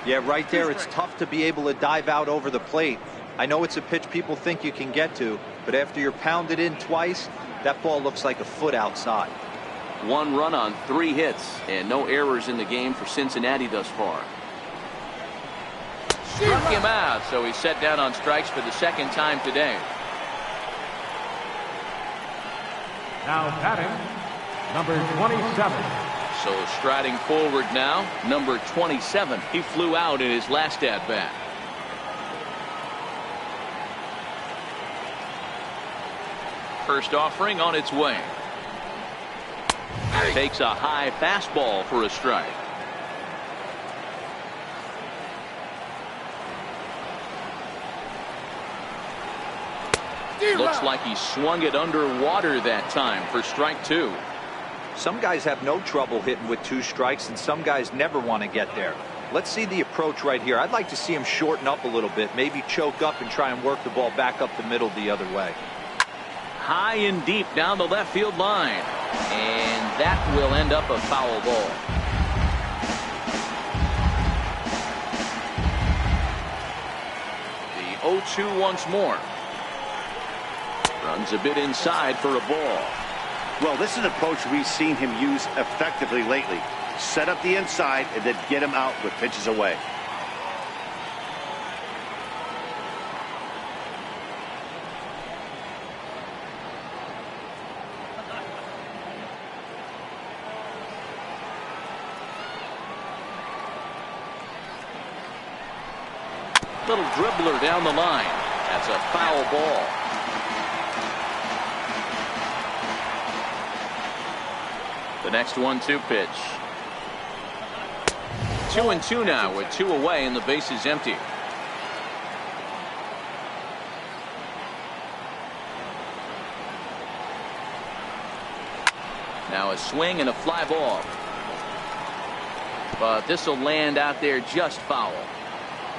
B: Yeah, right there, it's tough to be able to dive out over the plate. I know it's a pitch people think you can get to, but after you're pounded in twice, that ball looks like a foot outside.
A: 1 run on 3 hits, and no errors in the game for Cincinnati thus far. Struck him out, so he's set down on strikes for the second time today.
C: Now batting, number 27.
A: So striding forward now, number 27. He flew out in his last at-bat. First offering on its way. Takes a high fastball for a strike. Looks like he swung it underwater that time for strike 2.
B: Some guys have no trouble hitting with 2 strikes, and some guys never want to get there. Let's see the approach right here. I'd like to see him shorten up a little bit, maybe choke up and try and work the ball back up the middle the other way.
A: High and deep down the left field line, and that will end up a foul ball. The 0-2 once more. Runs a bit inside for a ball.
D: Well, this is an approach we've seen him use effectively lately. Set up the inside and then get him out with pitches away.
A: Little dribbler down the line. That's a foul ball. The next 1-2 pitch. 2-2 now with 2 away and the base is empty. Now a swing and a fly ball. But this will land out there just foul.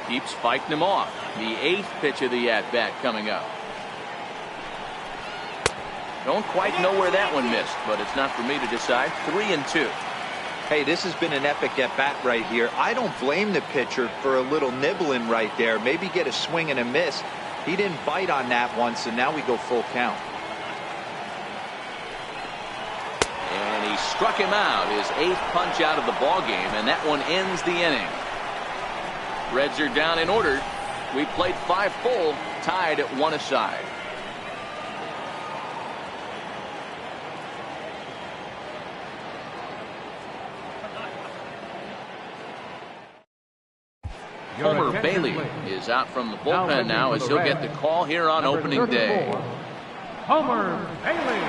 A: Keeps fighting him off. The 8th pitch of the at-bat coming up. Don't quite know where that one missed, but it's not for me to decide. 3-2.
B: Hey, this has been an epic at-bat right here. I don't blame the pitcher for a little nibbling right there. Maybe get a swing and a miss. He didn't bite on that one, so now we go full count.
A: And he struck him out, his 8th punch out of the ball game, and that one ends the inning. Reds are down and ordered. We played 5 full, tied at 1 aside. Homer Bailey is out from the bullpen now as he'll get the call here on opening day.
C: Homer Bailey.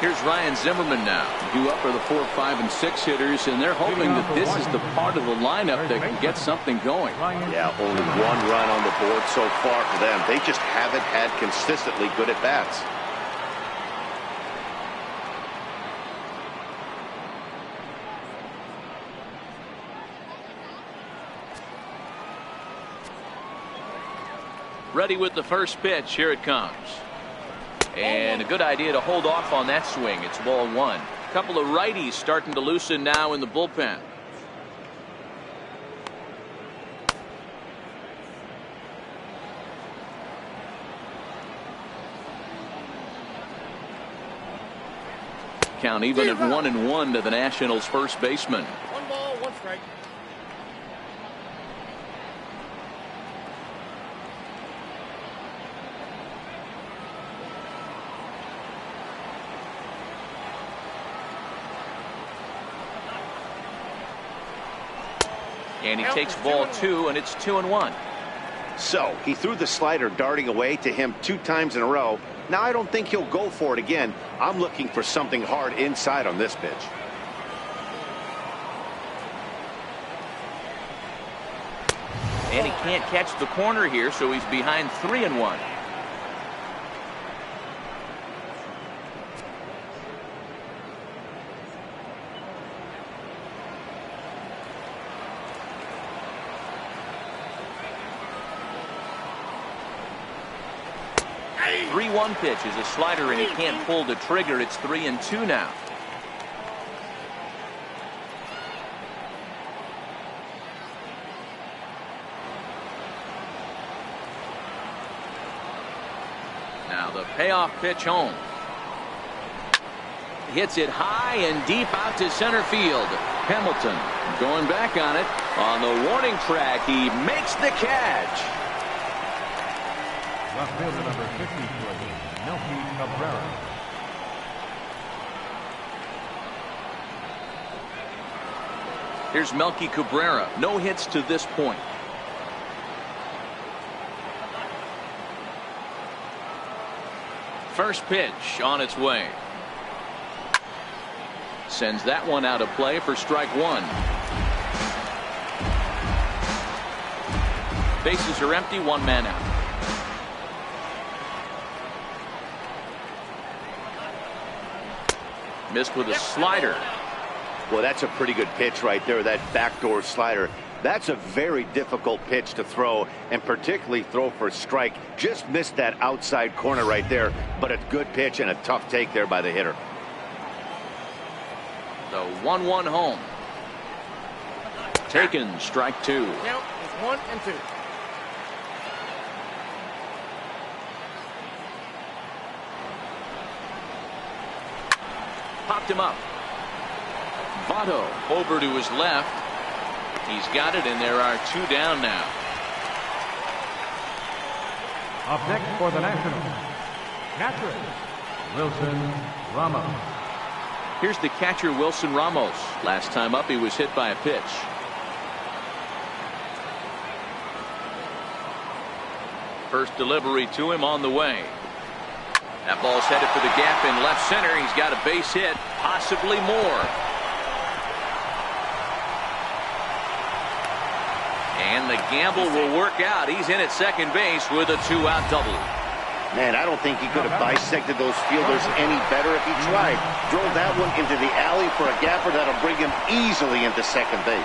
A: Here's Ryan Zimmerman now. Due up for the 4, 5, and 6 hitters, and they're hoping that this is the part of the lineup that can get something going.
D: Yeah, only 1 run on the board so far for them. They just haven't had consistently good at bats.
A: Ready with the first pitch. Here it comes. And a good idea to hold off on that swing. It's ball 1. A couple of righties starting to loosen now in the bullpen. Count even at 1-1 to the Nationals' first baseman.
F: 1 ball, 1 strike.
A: And he takes ball 2, and it's 2-1.
D: So he threw the slider darting away to him 2 times in a row. Now I don't think he'll go for it again. I'm looking for something hard inside on this pitch.
A: And he can't catch the corner here, so he's behind 3-1. The 3-1 pitch is a slider, and he can't pull the trigger. It's 3-2 now. Now the payoff pitch home. Hits it high and deep out to center field. Hamilton going back on it. On the warning track, he makes the catch.
C: Left fielder number 53, Melky Cabrera.
A: Here's Melky Cabrera. No hits to this point. First pitch on its way. Sends that one out of play for strike 1. Bases are empty, 1 man out. Missed with a slider.
D: Well, that's a pretty good pitch right there, that backdoor slider. That's a very difficult pitch to throw, and particularly throw for a strike. Just missed that outside corner right there, but a good pitch and a tough take there by the hitter.
A: The 1-1 home. Taken, strike 2.
F: Count is 1-2.
A: Popped him up. Votto over to his left. He's got it, and there are 2 down now.
C: Up next for the Nationals, catcher Wilson Ramos.
A: Here's the catcher, Wilson Ramos. Last time up, he was hit by a pitch. First delivery to him on the way. That ball's headed for the gap in left center. He's got a base hit, possibly more. And the gamble will work out. He's in at second base with a 2-out double.
D: Man, I don't think he could have bisected those fielders any better if he tried. Drove that one into the alley for a gapper that'll bring him easily into second base.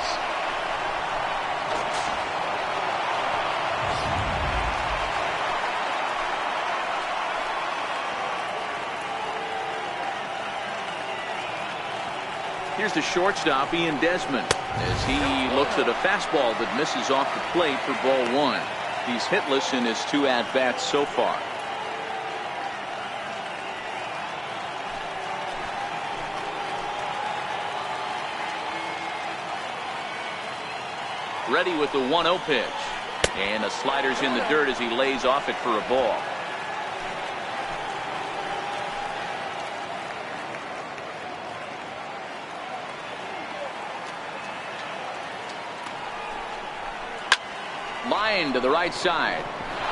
A: Here's the shortstop, Ian Desmond, as he looks at a fastball that misses off the plate for ball 1. He's hitless in his 2 at-bats so far. Ready with the 1-0 pitch. And the slider's in the dirt as he lays off it for a ball. Line to the right side.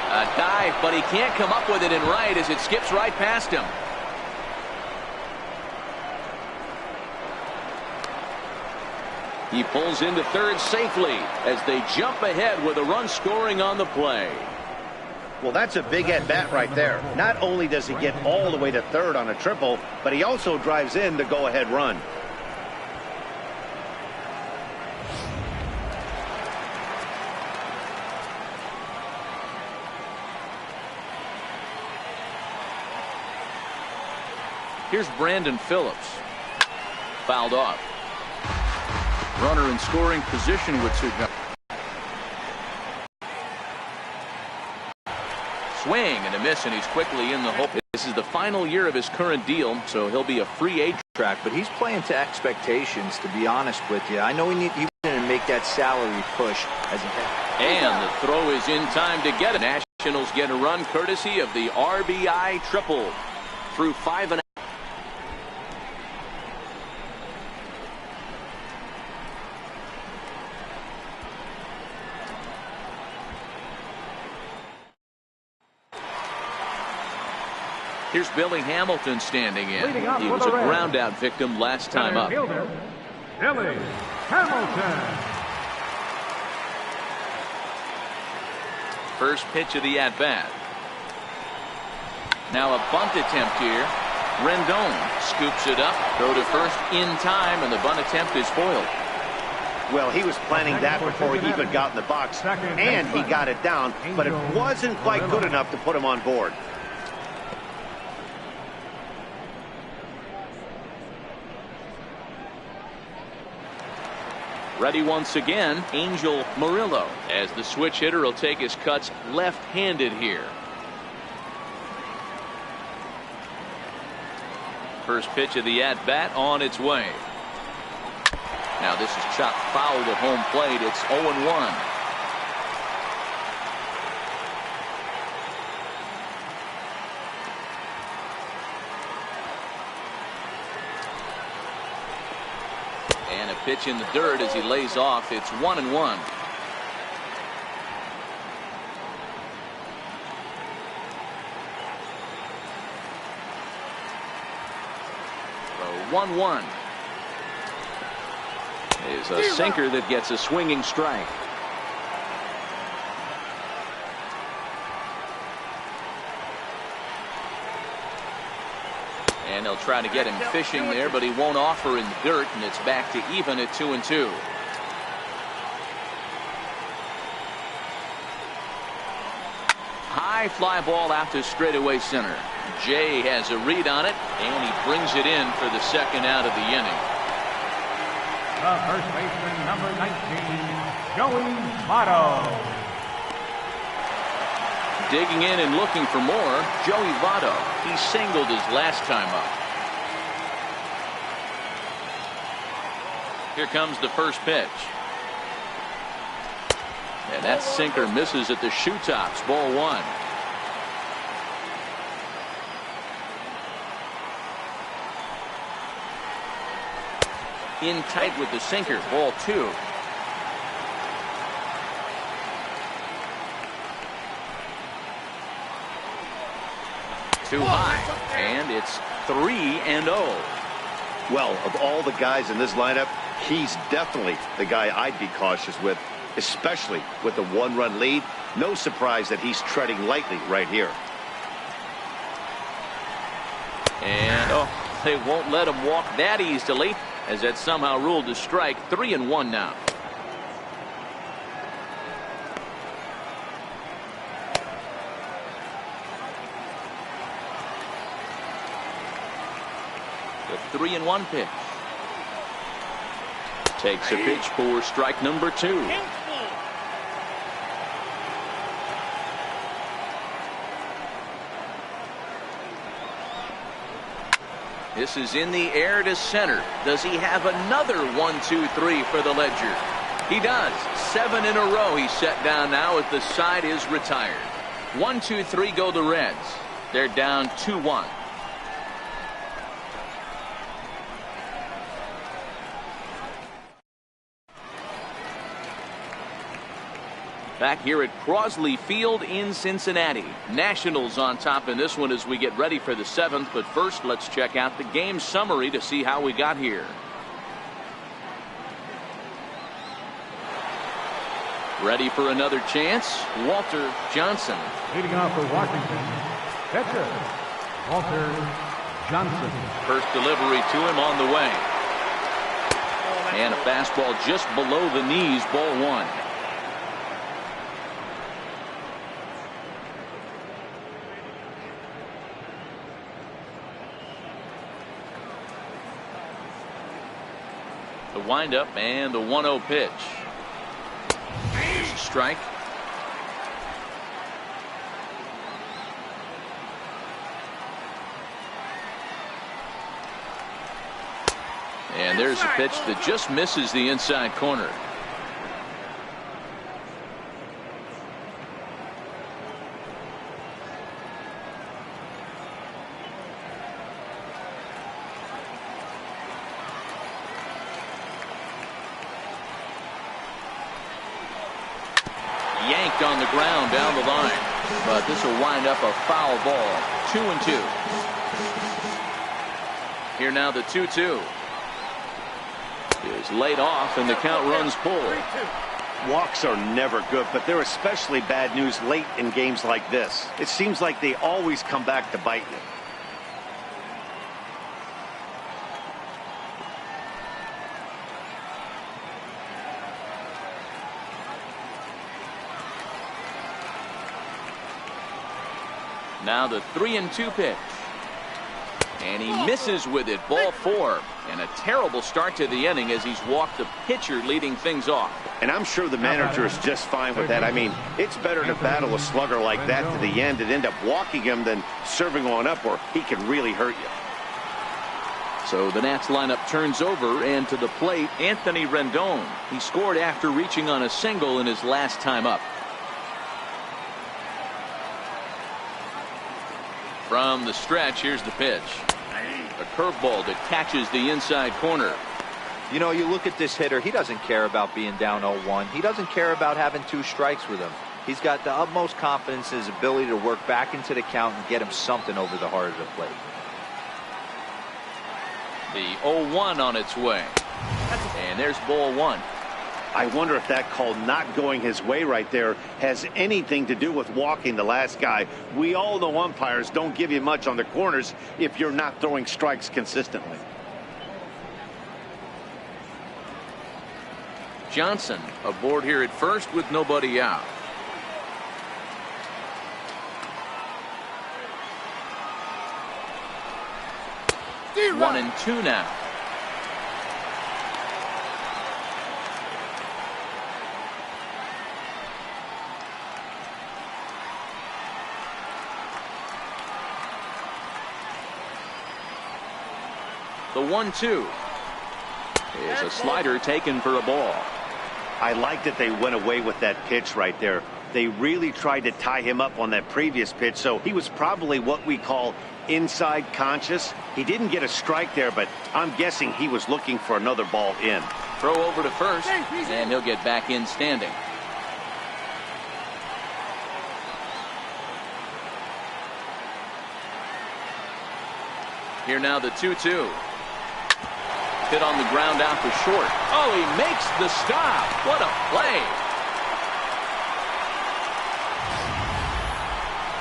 A: A dive, but he can't come up with it in right as it skips right past him. He pulls into third safely as they jump ahead with a run scoring on the play.
D: Well, that's a big at-bat right there. Not only does he get all the way to third on a triple, but he also drives in the go-ahead run.
A: Here's Brandon Phillips. Fouled off. Runner in scoring position with Sugna. Swing and a miss, and he's quickly in the hole. This is the final year of his current deal, so he'll be a free agent.
B: But he's playing to expectations, to be honest with you. I know he to make that salary push as he had.
A: And the throw is in time to get it. Nationals get a run courtesy of the RBI triple through 5 and Here's Billy Hamilton standing in.
C: Leading off
A: He
C: for
A: was
C: the
A: a
C: Reds,
A: ground out victim last time
C: center
A: up.
C: fielder, Billy Hamilton.
A: First pitch of the at bat. Now a bunt attempt here. Rendon scoops it up, throw to first in time, and the bunt attempt is foiled.
D: Well, he was planning that before he even got in the box, and he got it down, but it wasn't quite good enough to put him on board.
A: Ready once again, Angel Murillo, as the switch hitter will take his cuts left-handed here. First pitch of the at-bat on its way. Now this is chopped foul to home plate. It's 0-1. And a pitch in the dirt as he lays off. It's 1-1. So 1-1 is a sinker that gets a swinging strike. And they'll try to get him fishing there, but he won't offer in the dirt, and it's back to even at 2-2. High fly ball out to straightaway center. Jay has a read on it, and he brings it in for the second out of the inning.
C: The first baseman, number 19, Joey Votto.
A: Digging in and looking for more, Joey Votto. He singled his last time up. Here comes the first pitch. And that sinker misses at the shoe tops. Ball one. In tight with the sinker. Ball two. Too high. And it's 3-0.
D: Well, of all the guys in this lineup, he's definitely the guy I'd be cautious with, especially with the one-run lead. No surprise that he's treading lightly right here.
A: And they won't let him walk that easily, as that's somehow ruled a strike. 3-1 now. The 3-1 pitch. Takes a pitch for strike number 2. This is in the air to center. Does he have another 1-2-3 for the Ledger? He does. 7 in a row he's set down now as the side is retired. 1-2-3 go the Reds. They're down 2-1. Back here at Crosley Field in Cincinnati. Nationals on top in this one as we get ready for the 7th. But first, let's check out the game summary to see how we got here. Ready for another chance? Walter Johnson.
C: Leading off for Washington, catcher, Walter Johnson.
A: First delivery to him on the way. And a fastball just below the knees, ball one. The windup and the 1-0 pitch. Here's a strike. And there's a pitch that just misses the inside corner. Yanked on the ground down the line, but this will wind up a foul ball. 2-2. Here now the 2-2 is laid off and the count runs full.
D: Walks are never good, but they're especially bad news late in games like this. It seems like they always come back to bite you.
A: Now the 3-2 pitch. And he misses with it. Ball 4. And a terrible start to the inning as he's walked the pitcher leading things off.
D: And I'm sure the manager is just fine with that. I mean, it's better to battle a slugger like that to the end and end up walking him than serving on up where he can really hurt you.
A: So the Nats lineup turns over, and to the plate, Anthony Rendon. He scored after reaching on a single in his last time up. From the stretch, here's the pitch. A curveball that catches the inside corner.
B: You know, you look at this hitter, he doesn't care about being down 0-1. He doesn't care about having 2 strikes with him. He's got the utmost confidence in his ability to work back into the count and get him something over the heart of the plate.
A: The 0-1 on its way. And there's ball 1.
D: I wonder if that call not going his way right there has anything to do with walking the last guy. We all know umpires don't give you much on the corners if you're not throwing strikes consistently.
A: Johnson aboard here at first with nobody out. One and 2 now. The 1-2 is a slider taken for a ball.
D: I like that they went away with that pitch right there. They really tried to tie him up on that previous pitch, so he was probably what we call inside conscious. He didn't get a strike there, but I'm guessing he was looking for another ball in.
A: Throw over to first, and he'll get back in standing. Here now the 2-2. Hit on the ground out for short. Oh, he makes the stop. What a play.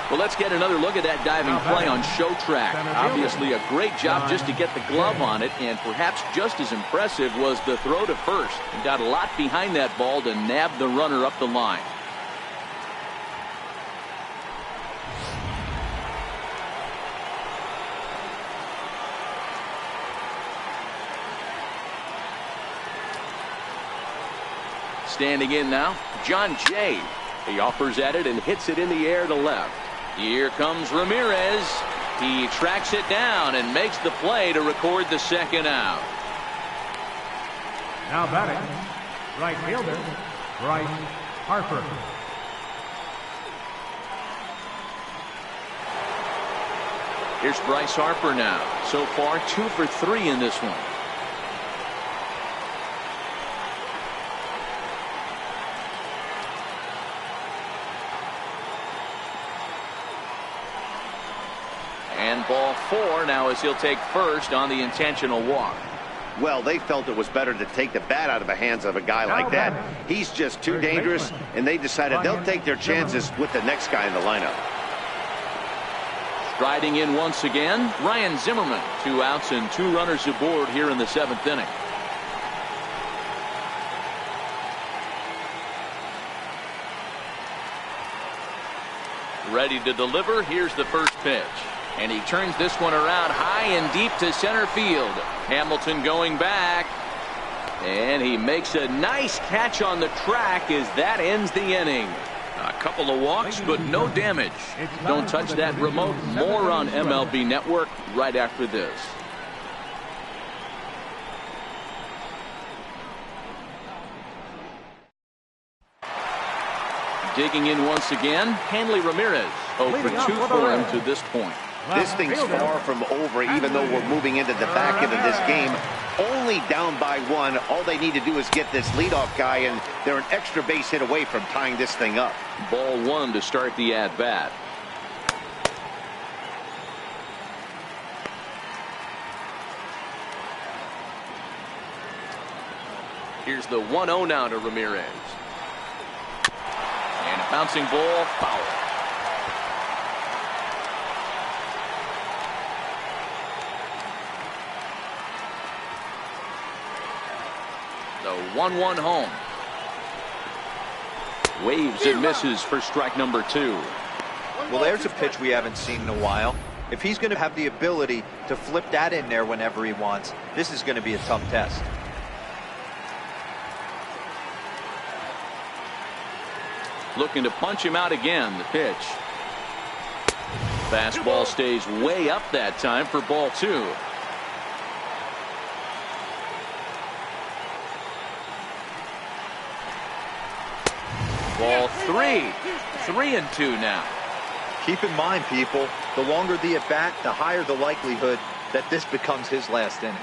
A: Well, let's get another look at that diving play on show track. Obviously a great job just to get the glove on it, and perhaps just as impressive was the throw to first. He got a lot behind that ball to nab the runner up the line. Standing in now, John Jay. He offers at it and hits it in the air to left. Here comes Ramirez. He tracks it down and makes the play to record the second out.
C: Now batting, right fielder, Bryce Harper.
A: Here's Bryce Harper now. So far, 2 for 3 in this one. And ball 4 now as he'll take first on the intentional walk.
D: Well, they felt it was better to take the bat out of the hands of a guy like that. He's just too dangerous, and they decided they'll take their chances with the next guy in the lineup.
A: Striding in once again, Ryan Zimmerman. 2 outs and 2 runners aboard here in the 7th inning. Ready to deliver. Here's the first pitch. And he turns this one around high and deep to center field. Hamilton going back. And he makes a nice catch on the track as that ends the inning. A couple of walks, but no damage. Don't touch that remote. More on MLB Network right after this. Digging in once again, Hanley Ramirez. 0 for 2 for him to this point.
D: This thing's far from over, even though we're moving into the back end of this game. Only down by 1. All they need to do is get this leadoff guy, and they're an extra base hit away from tying this thing up.
A: Ball 1 to start the at-bat. Here's the 1-0 now to Ramirez. And a bouncing ball, foul. The 1-1 home. Waves and misses for strike number 2.
B: Well, there's a pitch we haven't seen in a while. If he's going to have the ability to flip that in there whenever he wants, this is going to be a tough test.
A: Looking to punch him out again. The pitch. Fastball stays way up that time for ball 2. Ball 3. 3-2 now.
B: Keep in mind, people, the longer the at bat, the higher the likelihood that this becomes his last inning.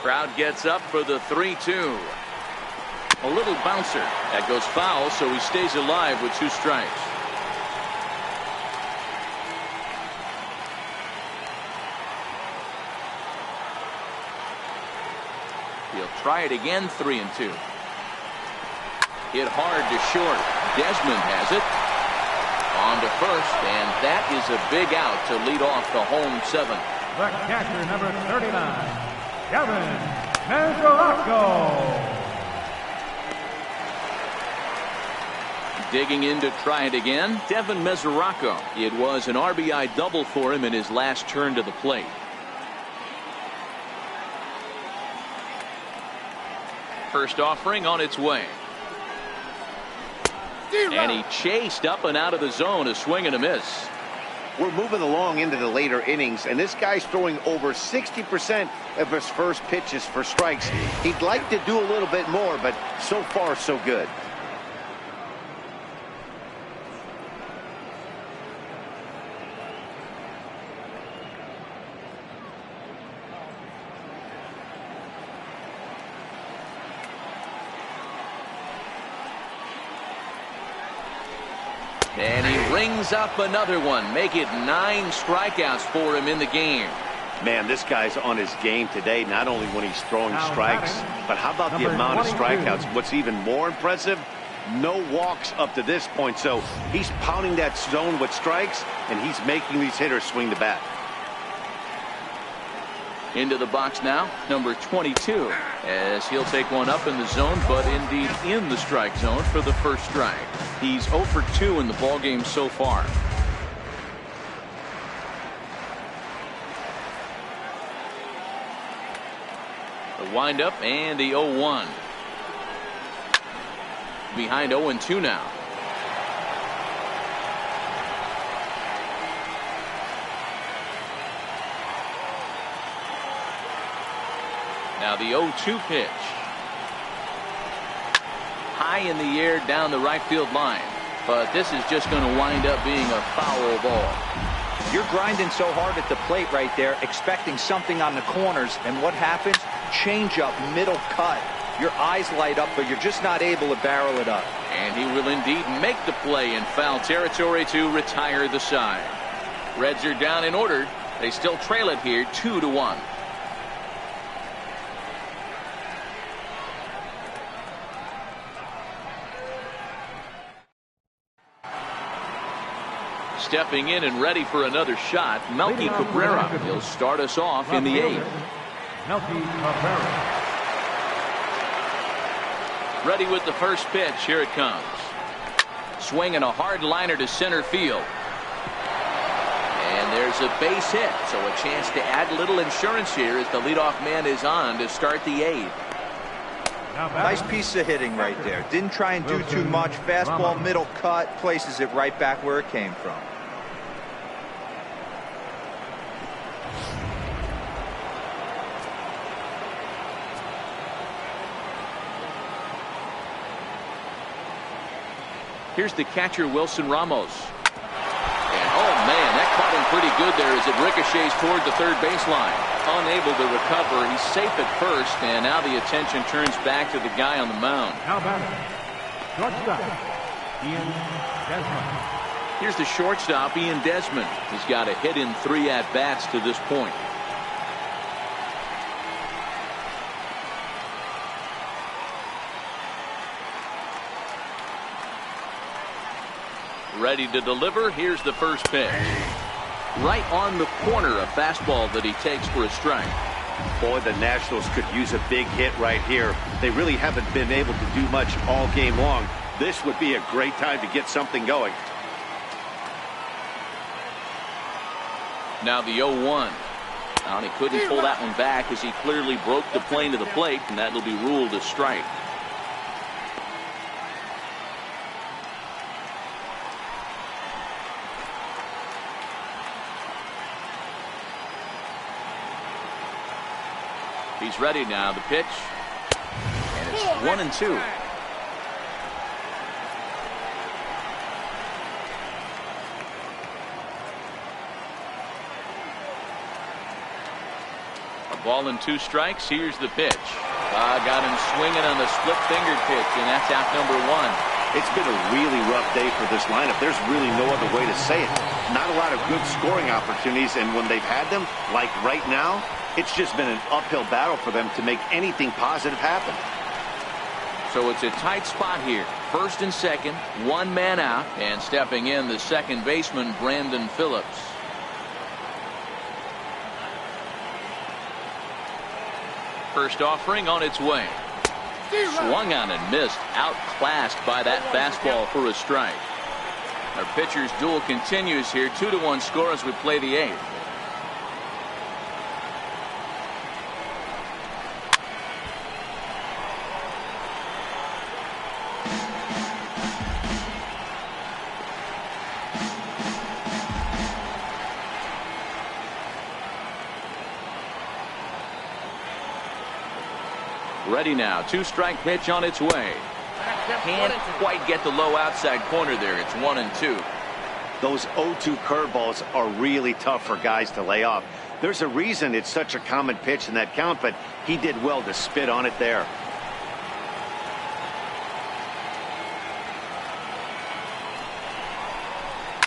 A: Crowd gets up for the 3-2. A little bouncer. That goes foul, so he stays alive with 2 strikes. He'll try it again, 3-2. Hit hard to short. Desmond has it. On to first, and that is a big out to lead off the home 7.
C: The catcher, number 39, Kevin Mesoraco.
A: Digging in to try it again, Devin Mesoraco. It was an RBI double for him in his last turn to the plate. First offering on its way. And he chased up and out of the zone, a swing and a miss.
D: We're moving along into the later innings, and this guy's throwing over 60% of his first pitches for strikes. He'd like to do a little bit more, but so far so good.
A: And he rings up another one. Make it 9 strikeouts for him in the game.
D: Man, this guy's on his game today, not only when he's throwing strikes, but how about the amount of strikeouts? What's even more impressive, no walks up to this point. So he's pounding that zone with strikes, and he's making these hitters swing the bat.
A: Into the box now, number 22, as he'll take one up in the zone, but indeed in the strike zone for the first strike. He's 0 for 2 in the ballgame so far. The windup and the 0-1. Behind 0-2 now. Now the 0-2 pitch. High in the air down the right field line. But this is just going to wind up being a foul ball.
B: You're grinding so hard at the plate right there, expecting something on the corners, and what happens? Change up, middle cut. Your eyes light up, but you're just not able to barrel it up.
A: And he will indeed make the play in foul territory to retire the side. Reds are down in order. They still trail it here 2-1. Stepping in and ready for another shot, Melky Cabrera. He'll start us off in the 8th.
C: Melky Cabrera.
A: Ready with the first pitch. Here it comes. Swinging a hard liner to center field. And there's a base hit, so a chance to add a little insurance here as the leadoff man is on to start the 8th.
B: Nice piece of hitting right there. Didn't try and do too much. Fastball, middle cut, places it right back where it came from.
A: Here's the catcher, Wilson Ramos. And oh man, that caught him pretty good there as it ricochets toward the third baseline. Unable to recover. He's safe at first, and now the attention turns back to the guy on the mound.
C: Now batting, shortstop, Ian Desmond.
A: Here's the shortstop, Ian Desmond. He's got a hit in 3 at-bats to this point. Ready to deliver. Here's the first pitch. Right on the corner, a fastball that he takes for a strike.
D: Boy, the Nationals could use a big hit right here. They really haven't been able to do much all game long. This would be a great time to get something going.
A: Now the 0-1. Now he couldn't pull that one back as he clearly broke the plane to the plate, and that'll be ruled a strike. He's ready now. The pitch. And it's 1-2. A ball and 2 strikes. Here's the pitch. Got him swinging on the split finger pitch, and that's out number 1.
D: It's been a really rough day for this lineup. There's really no other way to say it. Not a lot of good scoring opportunities, and when they've had them, like right now, it's just been an uphill battle for them to make anything positive happen.
A: So it's a tight spot here. First and second, 1 man out, and stepping in the second baseman, Brandon Phillips. First offering on its way. Swung on and missed. Outclassed by that fastball for a strike. Our pitcher's duel continues here. 2-1 score as we play the 8th. Ready now. 2-strike pitch on its way. Can't quite get the low outside corner there. It's 1-2.
D: Those 0-2 curveballs are really tough for guys to lay off. There's a reason it's such a common pitch in that count, but he did well to spit on it there.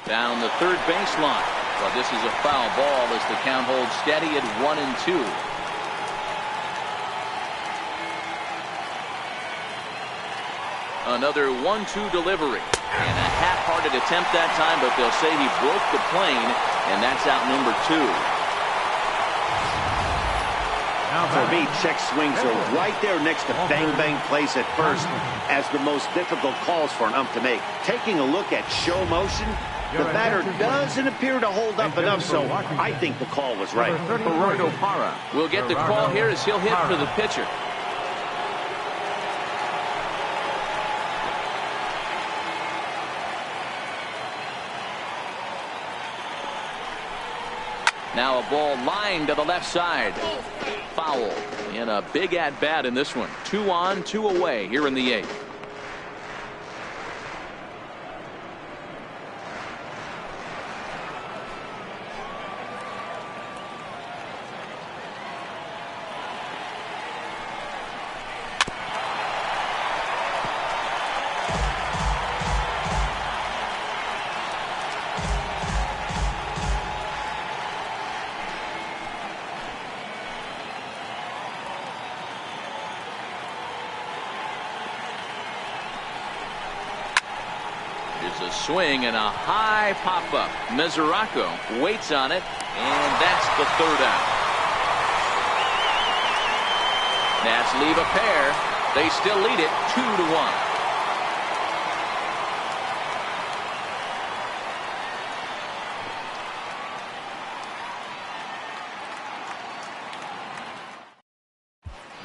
A: Down the third baseline. Well, this is a foul ball as the count holds steady at 1-2. Another 1-2 delivery. And a half-hearted attempt that time, but they'll say he broke the plane, and that's out number 2.
D: For me, check swings are right there next to bang-bang plays at first as the most difficult calls for an ump to make. Taking a look at show motion, the batter doesn't appear to hold up enough, so I think the call was right.
A: Gerardo Parra will get the call here as he'll hit for the pitcher. Now a ball lined to the left side. Foul. And a big at-bat in this one. 2 on, 2 away here in the 8th. A swing and a high pop-up. Mesoraco waits on it, and that's the 3rd out. Nats leave a pair. They still lead it 2-1.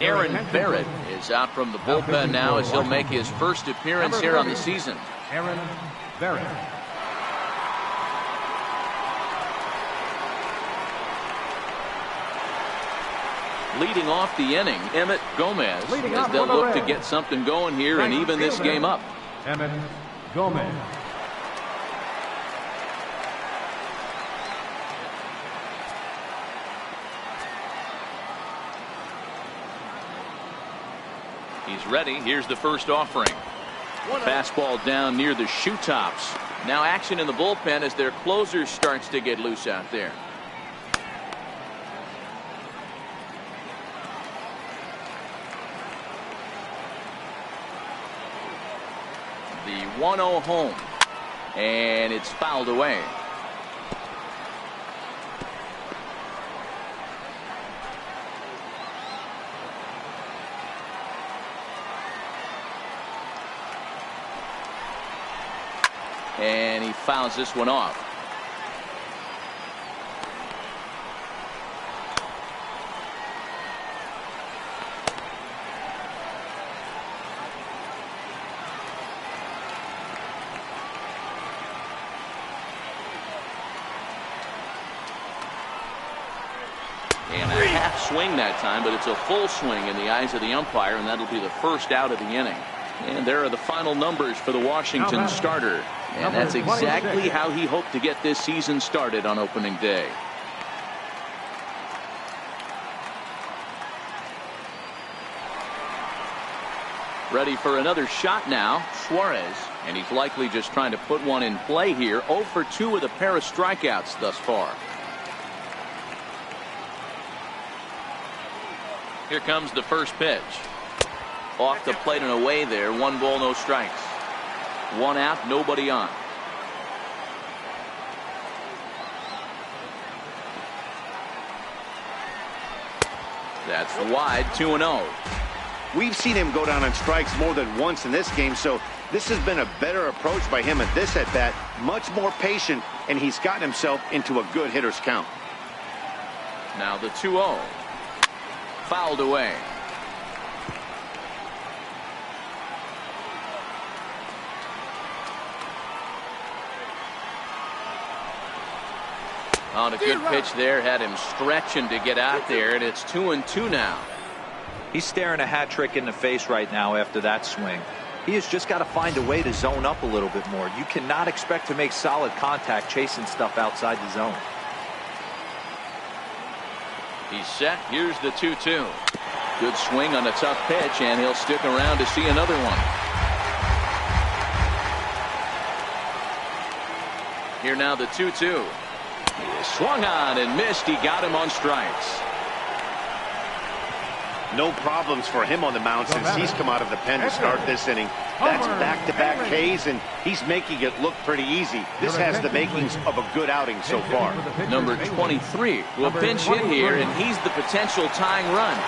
A: Aaron Barrett is out from the bullpen now as he'll make his first appearance here on the season.
C: Aaron Barrett.
A: Leading off the inning, Emmett Gomez, as they'll look to get something going here and even this game up.
C: Emmett Gomez.
A: He's ready. Here's the first offering. Fastball down near the shoe tops. Now action in the bullpen as their closer starts to get loose out there. The 1-0 home. And it's fouled away. And he fouls this one off. And a half swing that time, but it's a full swing in the eyes of the umpire, and that'll be the first out of the inning. And there are the final numbers for the Washington starter. And that's exactly how he hoped to get this season started on opening day. Ready for another shot now, Suarez. And he's likely just trying to put one in play here. 0 for 2 with a pair of strikeouts thus far. Here comes the first pitch. Off the plate and away there. 1 ball, no strikes. 1 out, nobody on. That's wide, 2-0.
D: We've seen him go down on strikes more than once in this game, so this has been a better approach by him at this at-bat. Much more patient, and he's gotten himself into a good hitter's count.
A: Now the 2-0. Fouled away. On a good pitch there, had him stretching to get out there, and it's 2-2 now.
B: He's staring a hat trick in the face right now after that swing. He has just got to find a way to zone up a little bit more. You cannot expect to make solid contact chasing stuff outside the zone.
A: He's set. Here's the 2-2. Good swing on a tough pitch, and he'll stick around to see another one. Here now the 2-2. He swung on and missed. He got him on strikes.
D: No problems for him on the mound since he's come out of the pen to start this inning. That's back-to-back Ks, and he's making it look pretty easy. This has the makings of a good outing so far.
A: Number 23 will pinch hit here, and he's the potential tying run.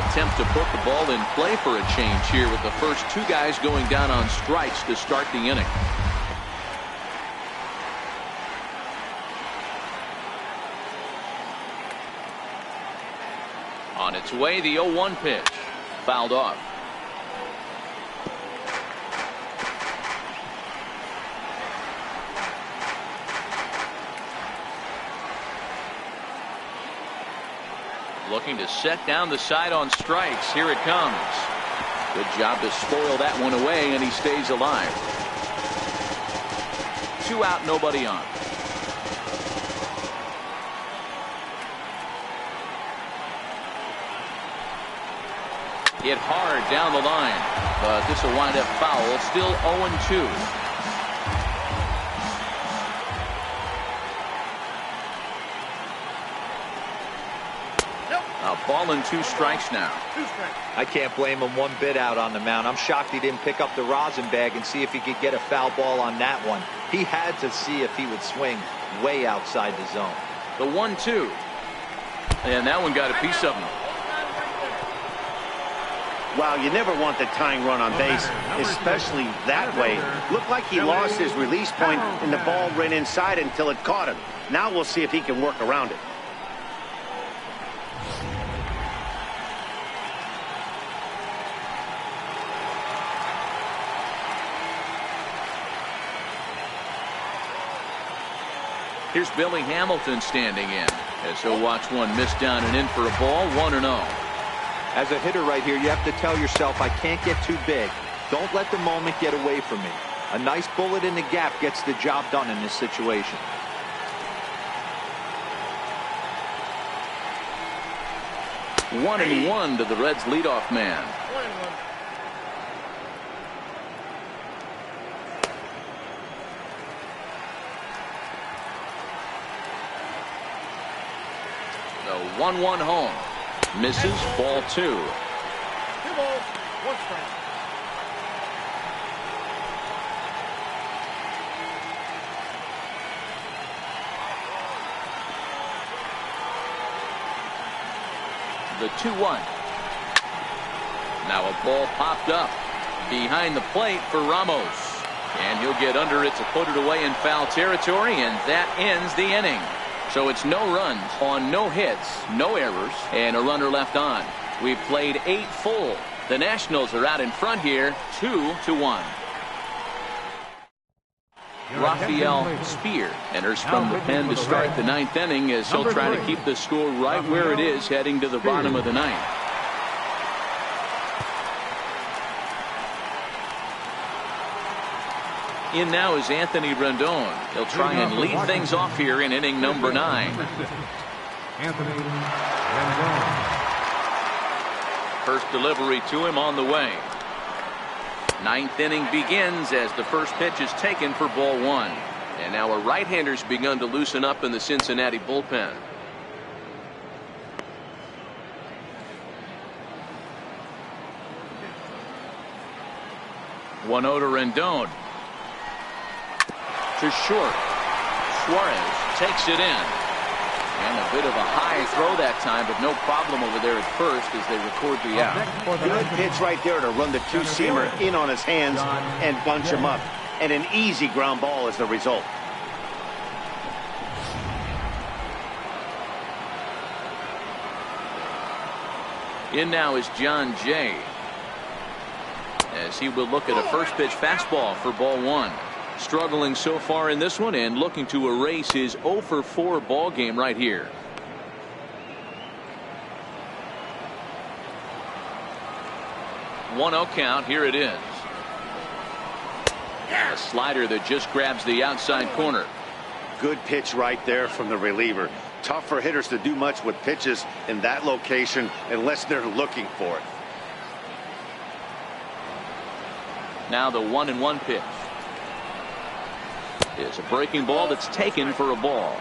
A: Attempt to put the ball in play for a change here with the first 2 guys going down on strikes to start the inning. On its way, the 0-1 pitch. Fouled off. Looking to set down the side on strikes. Here it comes. Good job to spoil that one away, and he stays alive. 2 out, nobody on. Hit hard down the line, but this will wind up foul. Still 0-2. A ball and 2 strikes now.
B: I can't blame him one bit out on the mound. I'm shocked he didn't pick up the rosin bag and see if he could get a foul ball on that one. He had to see if he would swing way outside the zone.
A: The 1-2. And that one got a piece of him.
D: Wow, you never want the tying run on base, especially that way. Looked like he lost his release point and the ball ran inside until it caught him. Now we'll see if he can work around it.
A: Here's Billy Hamilton standing in as he'll watch one miss down and in for a ball. 1-0.
B: As a hitter right here, you have to tell yourself, I can't get too big. Don't let the moment get away from me. A nice bullet in the gap gets the job done in this situation.
A: One and one to the Reds leadoff man. 1-1 home. Misses, ball 2.
F: 2 balls, 1 strike.
A: The 2-1. Now a ball popped up behind the plate for Ramos. And he'll get under it to put it away in foul territory, and that ends the inning. So it's no runs on no hits, no errors, and a runner left on. We've played 8 full. The Nationals are out in front here, 2-1. Rafael Spear enters from the pen to start the 9th inning as he'll try to keep the score right where it is heading to the bottom of the 9th. In now is Anthony Rendon. He'll try and lead things off here in inning number 9.
C: Anthony Rendon.
A: First delivery to him on the way. 9th inning begins as the first pitch is taken for ball 1. And now a right-hander's begun to loosen up in the Cincinnati bullpen. One-0 to Rendon. To short. Suarez takes it in. And a bit of a high throw that time, but no problem over there at first as they record the out.
D: Good pitch right there to run the 2-seamer in on his hands and bunch him up. And an easy ground ball as the result.
A: In now is John Jay, as he will look at a first pitch fastball for ball 1. Struggling so far in this one and looking to erase his 0 for 4 ball game right here. One-0 count. Here it is. A slider that just grabs the outside corner.
D: Good pitch right there from the reliever. Tough for hitters to do much with pitches in that location unless they're looking for it.
A: Now the 1-1 pitch. It's a breaking ball that's taken for a ball.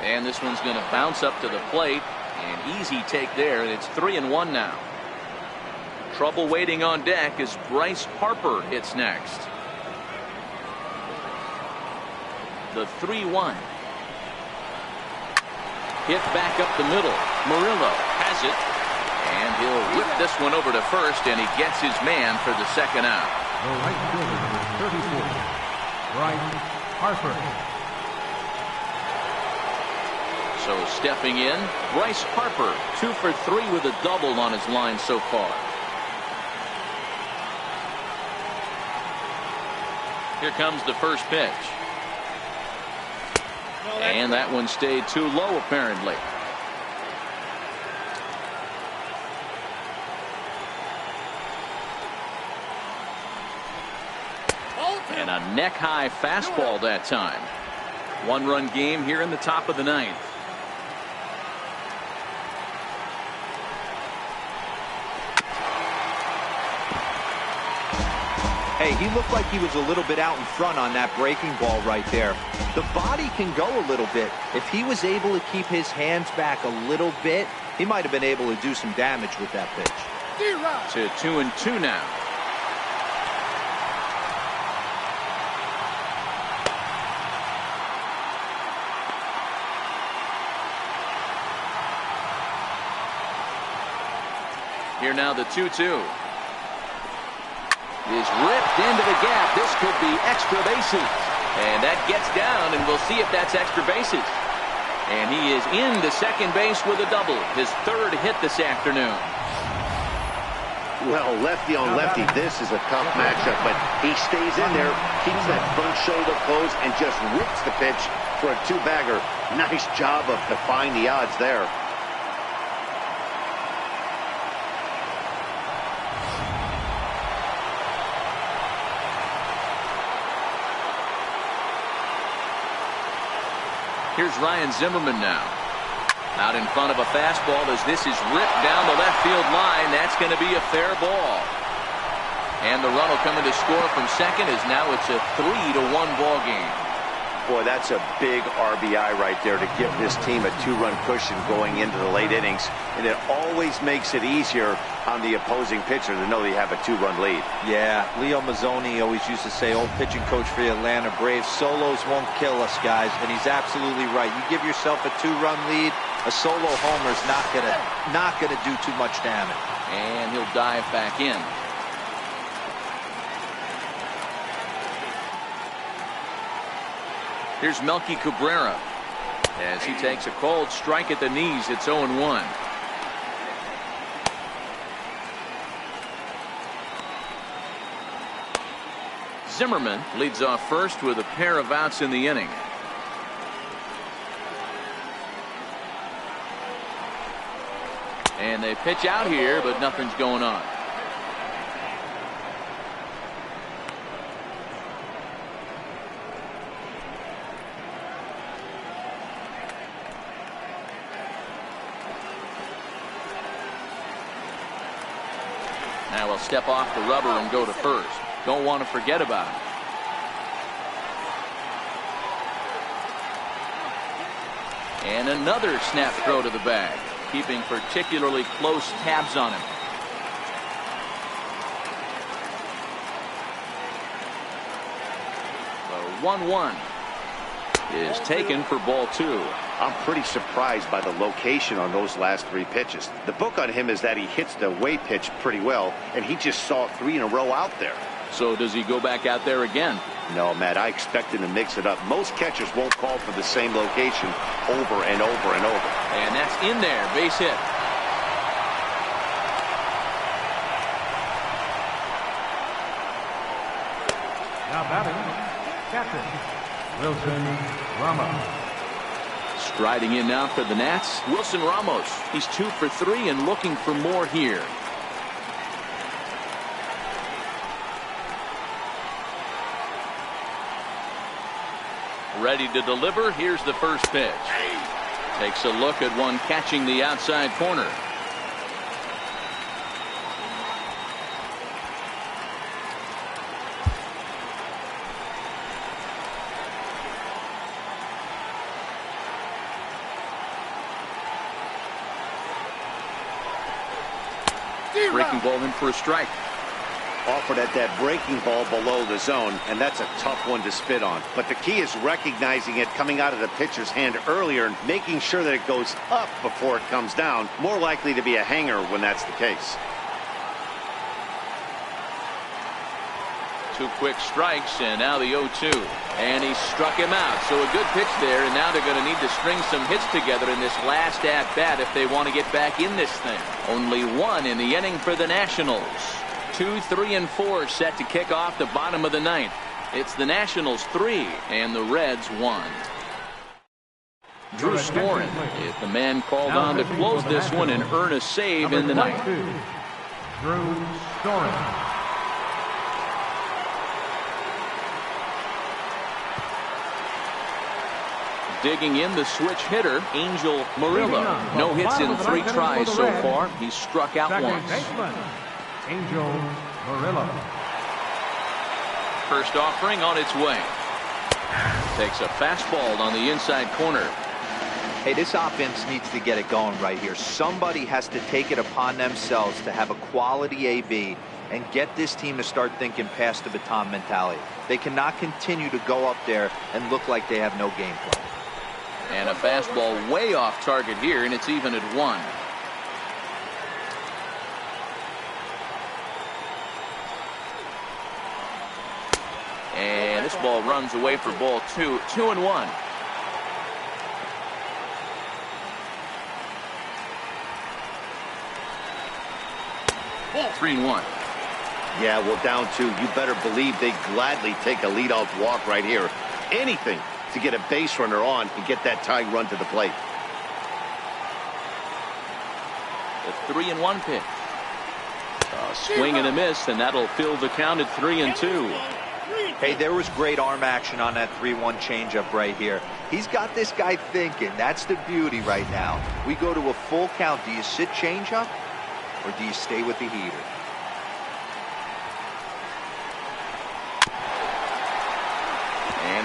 A: And this one's going to bounce up to the plate. An easy take there, and it's 3-1 now. Trouble waiting on deck as Bryce Harper hits next. The 3-1. Hit back up the middle. Murillo has it. And he'll whip this one over to first, and he gets his man for the second out.
C: The right fielder, 34, Bryce Harper.
A: So stepping in, Bryce Harper, 2 for 3 with a double on his line so far. Here comes the first pitch. And that one stayed too low apparently. And a neck-high fastball that time. 1-run game here in the top of the 9th.
B: Hey, he looked like he was a little bit out in front on that breaking ball right there. The body can go a little bit. If he was able to keep his hands back a little bit, he might have been able to do some damage with that pitch.
A: To 2-2 now. Here now the 2-2. Is ripped into the gap. This could be extra bases. And that gets down, and we'll see if that's extra bases. And he is into second base with a double. His 3rd hit this afternoon.
D: Well, lefty on lefty, this is a tough matchup, but he stays in there, keeps that front shoulder closed, and just rips the pitch for a 2-bagger. Nice job of defying the odds there.
A: Here's Ryan Zimmerman now. Out in front of a fastball as this is ripped down the left field line. That's going to be a fair ball. And the run will come in to score from second, as now it's a 3-1 ball game.
D: Boy, that's a big RBI right there to give this team a 2-run cushion going into the late innings. And it always makes it easier on the opposing pitcher to know they have a 2-run lead.
B: Yeah, Leo Mazzoni always used to say, old pitching coach for the Atlanta Braves, solos won't kill us, guys. And he's absolutely right. You give yourself a 2-run lead, a solo homer's not gonna do too much damage.
A: And he'll dive back in. Here's Melky Cabrera as he takes a cold strike at the knees. It's 0-1. Zimmerman leads off first with a pair of outs in the inning. And they pitch out here, but nothing's going on. Now we'll step off the rubber and go to first. Don't want to forget about it. And another snap throw to the bag, keeping particularly close tabs on him. The 1-1 is taken for ball 2.
D: I'm pretty surprised by the location on those last 3 pitches. The book on him is that he hits the away pitch pretty well, and he just saw 3 in a row out there.
A: So does he go back out there again?
D: No, Matt, I expect him to mix it up. Most catchers won't call for the same location over and over and over.
A: And that's in there, base hit.
C: Now batting, catcher, Wilson Ramos.
A: Striding in now for the Nats, Wilson Ramos. He's 2 for 3 and looking for more here. Ready to deliver. Here's the first pitch. Takes a look at one catching the outside corner. Breaking ball in for a strike.
D: Offered at that breaking ball below the zone, and that's a tough one to spit on. But the key is recognizing it coming out of the pitcher's hand earlier and making sure that it goes up before it comes down. More likely to be a hanger when that's the case.
A: 2 quick strikes, and now the 0-2. And he struck him out. So a good pitch there, and now they're going to need to string some hits together in this last at-bat if they want to get back in this thing. Only 1 in the inning for the Nationals. 2, 3, and 4 set to kick off the bottom of the 9th. It's the Nationals 3 and the Reds 1. Drew Storen is the man called on to close this one and earn a save in the 9th.
C: Drew Storen.
A: Digging in, the switch hitter, Angel Murillo. No hits in 3 tries so far. He's struck out once.
C: Angel Murillo.
A: First offering on its way. Takes a fastball on the inside corner.
B: Hey, this offense needs to get it going right here. Somebody has to take it upon themselves to have a quality AB and get this team to start thinking past the baton mentality. They cannot continue to go up there and look like they have no game plan.
A: And a fastball way off target here, and it's even at 1. And this ball runs away for ball 2. 2-1. Ball 3-1.
D: Yeah, well, down 2. You better believe they gladly take a leadoff walk right here. Anything to get a base runner on and get that tying run to the plate.
A: The 3-1 pitch. A swing and a miss, and that'll fill the count at 3-2.
B: Hey, there was great arm action on that 3-1 changeup right here. He's got this guy thinking. That's the beauty right now. We go to a full count. Do you sit changeup or do you stay with the heater?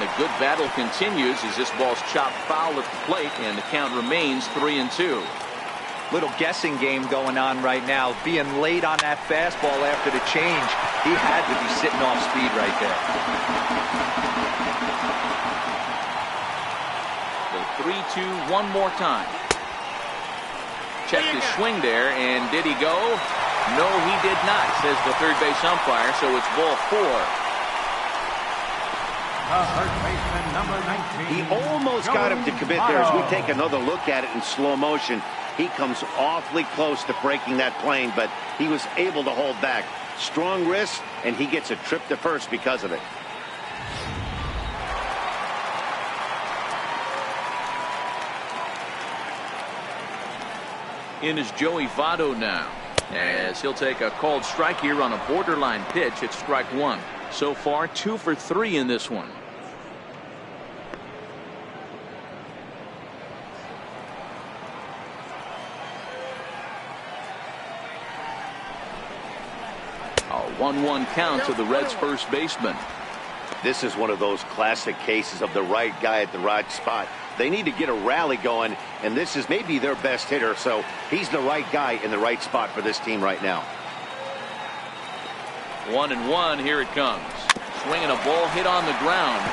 A: the good battle continues as this ball's chopped foul at the plate, and the count remains 3-2.
B: Little guessing game going on right now. Being late on that fastball after the change, he had to be sitting off speed right there.
A: The 3-2 one more time. Checked his swing there, and did he go? No, he did not, says the third base umpire, so it's ball 4.
C: Third baseman, number 19.
D: He almost got him to commit there. As we take another look at it in slow motion, he comes awfully close to breaking that plane, but he was able to hold back. Strong wrist, and he gets a trip to first because of it.
A: In is Joey Votto now, as he'll take a called strike here on a borderline pitch. It's strike 1. So far 2 for 3 in this one. A 1-1 count to the Reds' first baseman.
D: This is one of those classic cases of the right guy at the right spot. They need to get a rally going, and this is maybe their best hitter, so he's the right guy in the right spot for this team right now.
A: 1-1, here it comes. Swinging a ball hit on the ground.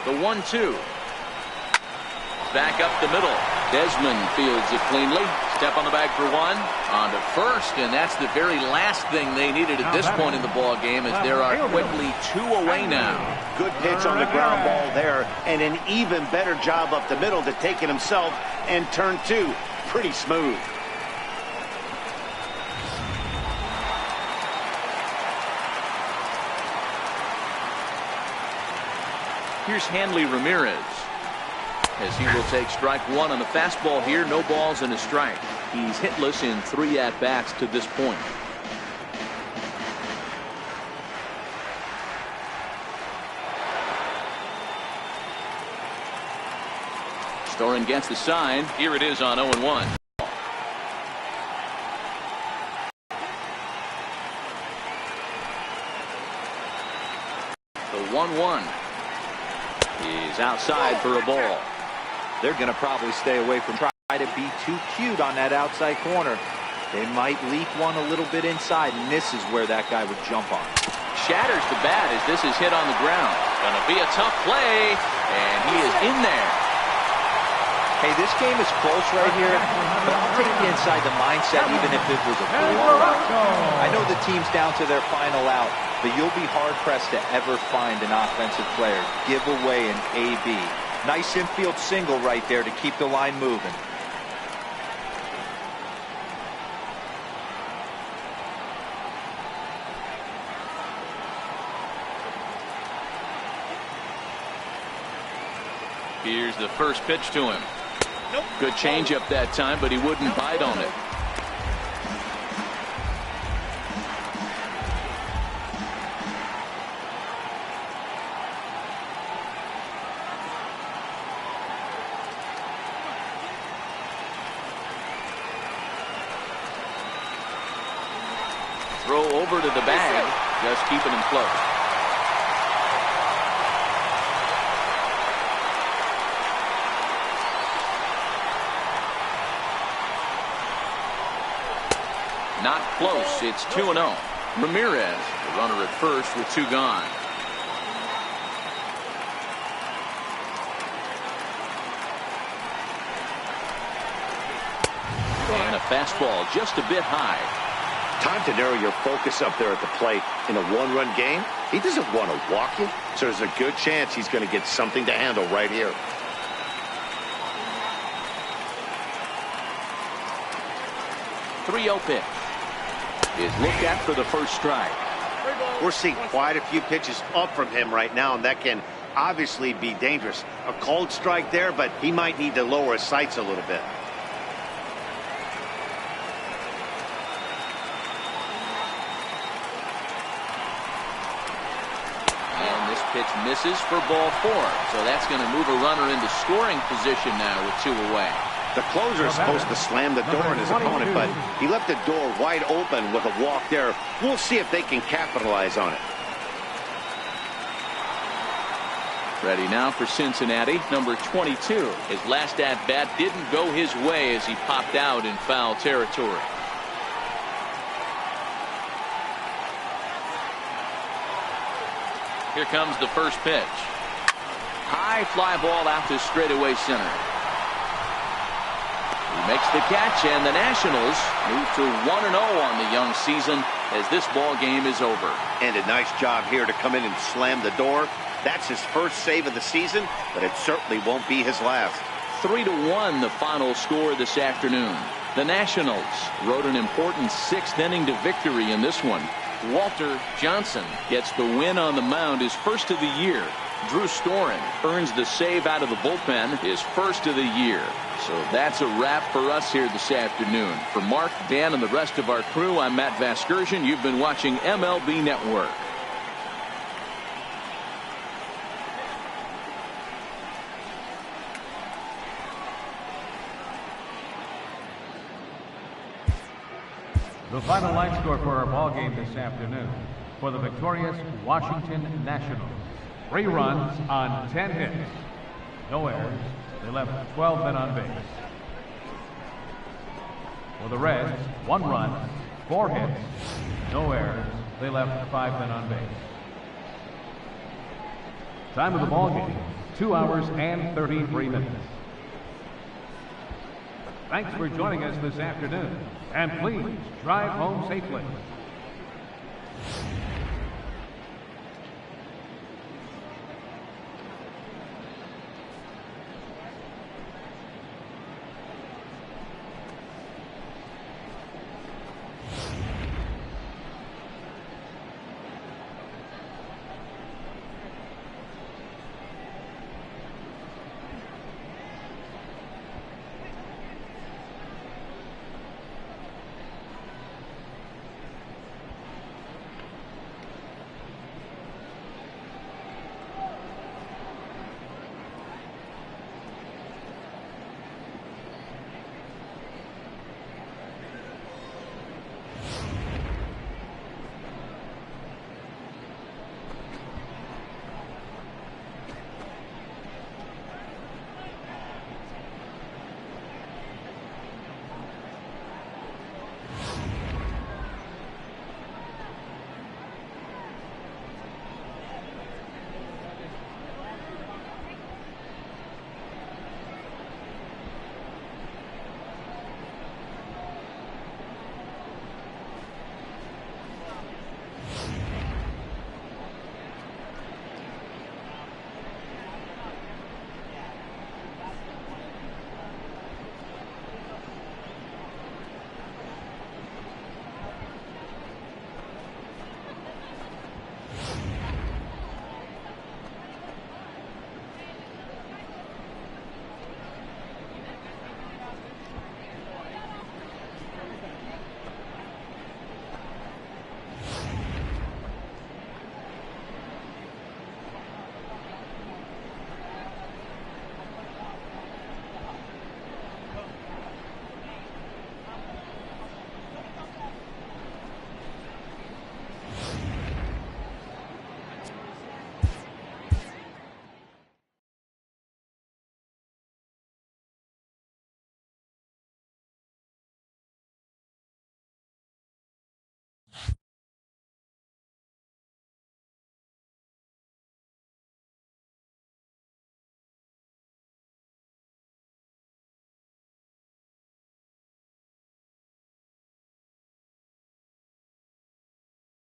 A: The 1-2. Back up the middle. Desmond fields it cleanly. Step on the bag for 1. On to first, and that's the very last thing they needed at this point in the ball game, as there are quickly 2 away now.
D: Good pitch on the ground ball there, and an even better job up the middle to take it himself, and turn 2. Pretty smooth.
A: Here's Hanley Ramirez, as he will take strike 1 on the fastball here. No balls and a strike. He's hitless in 3 at-bats to this point. Storen gets the sign. Here it is on 0-1. The 1-1 is outside for a ball.
B: They're going to probably stay away from try to be too cute on that outside corner. They might leak one a little bit inside, and this is where that guy would jump on.
A: Shatters the bat as this is hit on the ground. Gonna be a tough play, and he is in there.
B: Hey, this game is close right here, but I'll take you inside the mindset even if it was a blowout. I know the team's down to their final out, but you'll be hard-pressed to ever find an offensive player give away an AB. Nice infield single right there to keep the line moving.
A: Here's the first pitch to him. Good changeup that time, but he wouldn't bite on it. Throw over to the bag, just keeping him close. Not close. It's 2-0. Ramirez, the runner at first with 2 gone. And a fastball just a bit high.
D: Time to narrow your focus up there at the plate. In a 1-run game, he doesn't want to walk you, so there's a good chance he's going to get something to handle right here.
A: .30 pitch is looked at for the first strike.
D: We're seeing quite a few pitches up from him right now, and that can obviously be dangerous. A cold strike there, but he might need to lower his sights a little bit.
A: And this pitch Pitch misses for ball 4. So that's going to move a runner into scoring position now with 2 away.
D: The closer is supposed to slam the door on his opponent, but he left the door wide open with a walk there. We'll see if they can capitalize on it.
A: Ready now for Cincinnati, number 22. His last at-bat didn't go his way as he popped out in foul territory. Here comes the first pitch. High fly ball out to straightaway center. He makes the catch, and the Nationals move to 1-0 on the young season as this ball game is over.
D: And a nice job here to come in and slam the door. That's his first save of the season, but it certainly won't be his last.
A: 3-1 the final score this afternoon. The Nationals rode an important 6th inning to victory in this one. Walter Johnson gets the win on the mound, his first of the year. Drew Storen earns the save out of the bullpen, his first of the year. So that's a wrap for us here this afternoon. For Mark, Dan, and the rest of our crew, I'm Matt Vasgersian. You've been watching MLB Network.
C: The final line score for our ball game this afternoon. For the victorious Washington Nationals, 3 runs on 10 hits. No errors. They left 12 men on base. For the Reds, 1 run, 4 hits. No errors. They left 5 men on base. Time of the ball game, 2 hours and 33 minutes. Thanks for joining us this afternoon, and please drive home safely.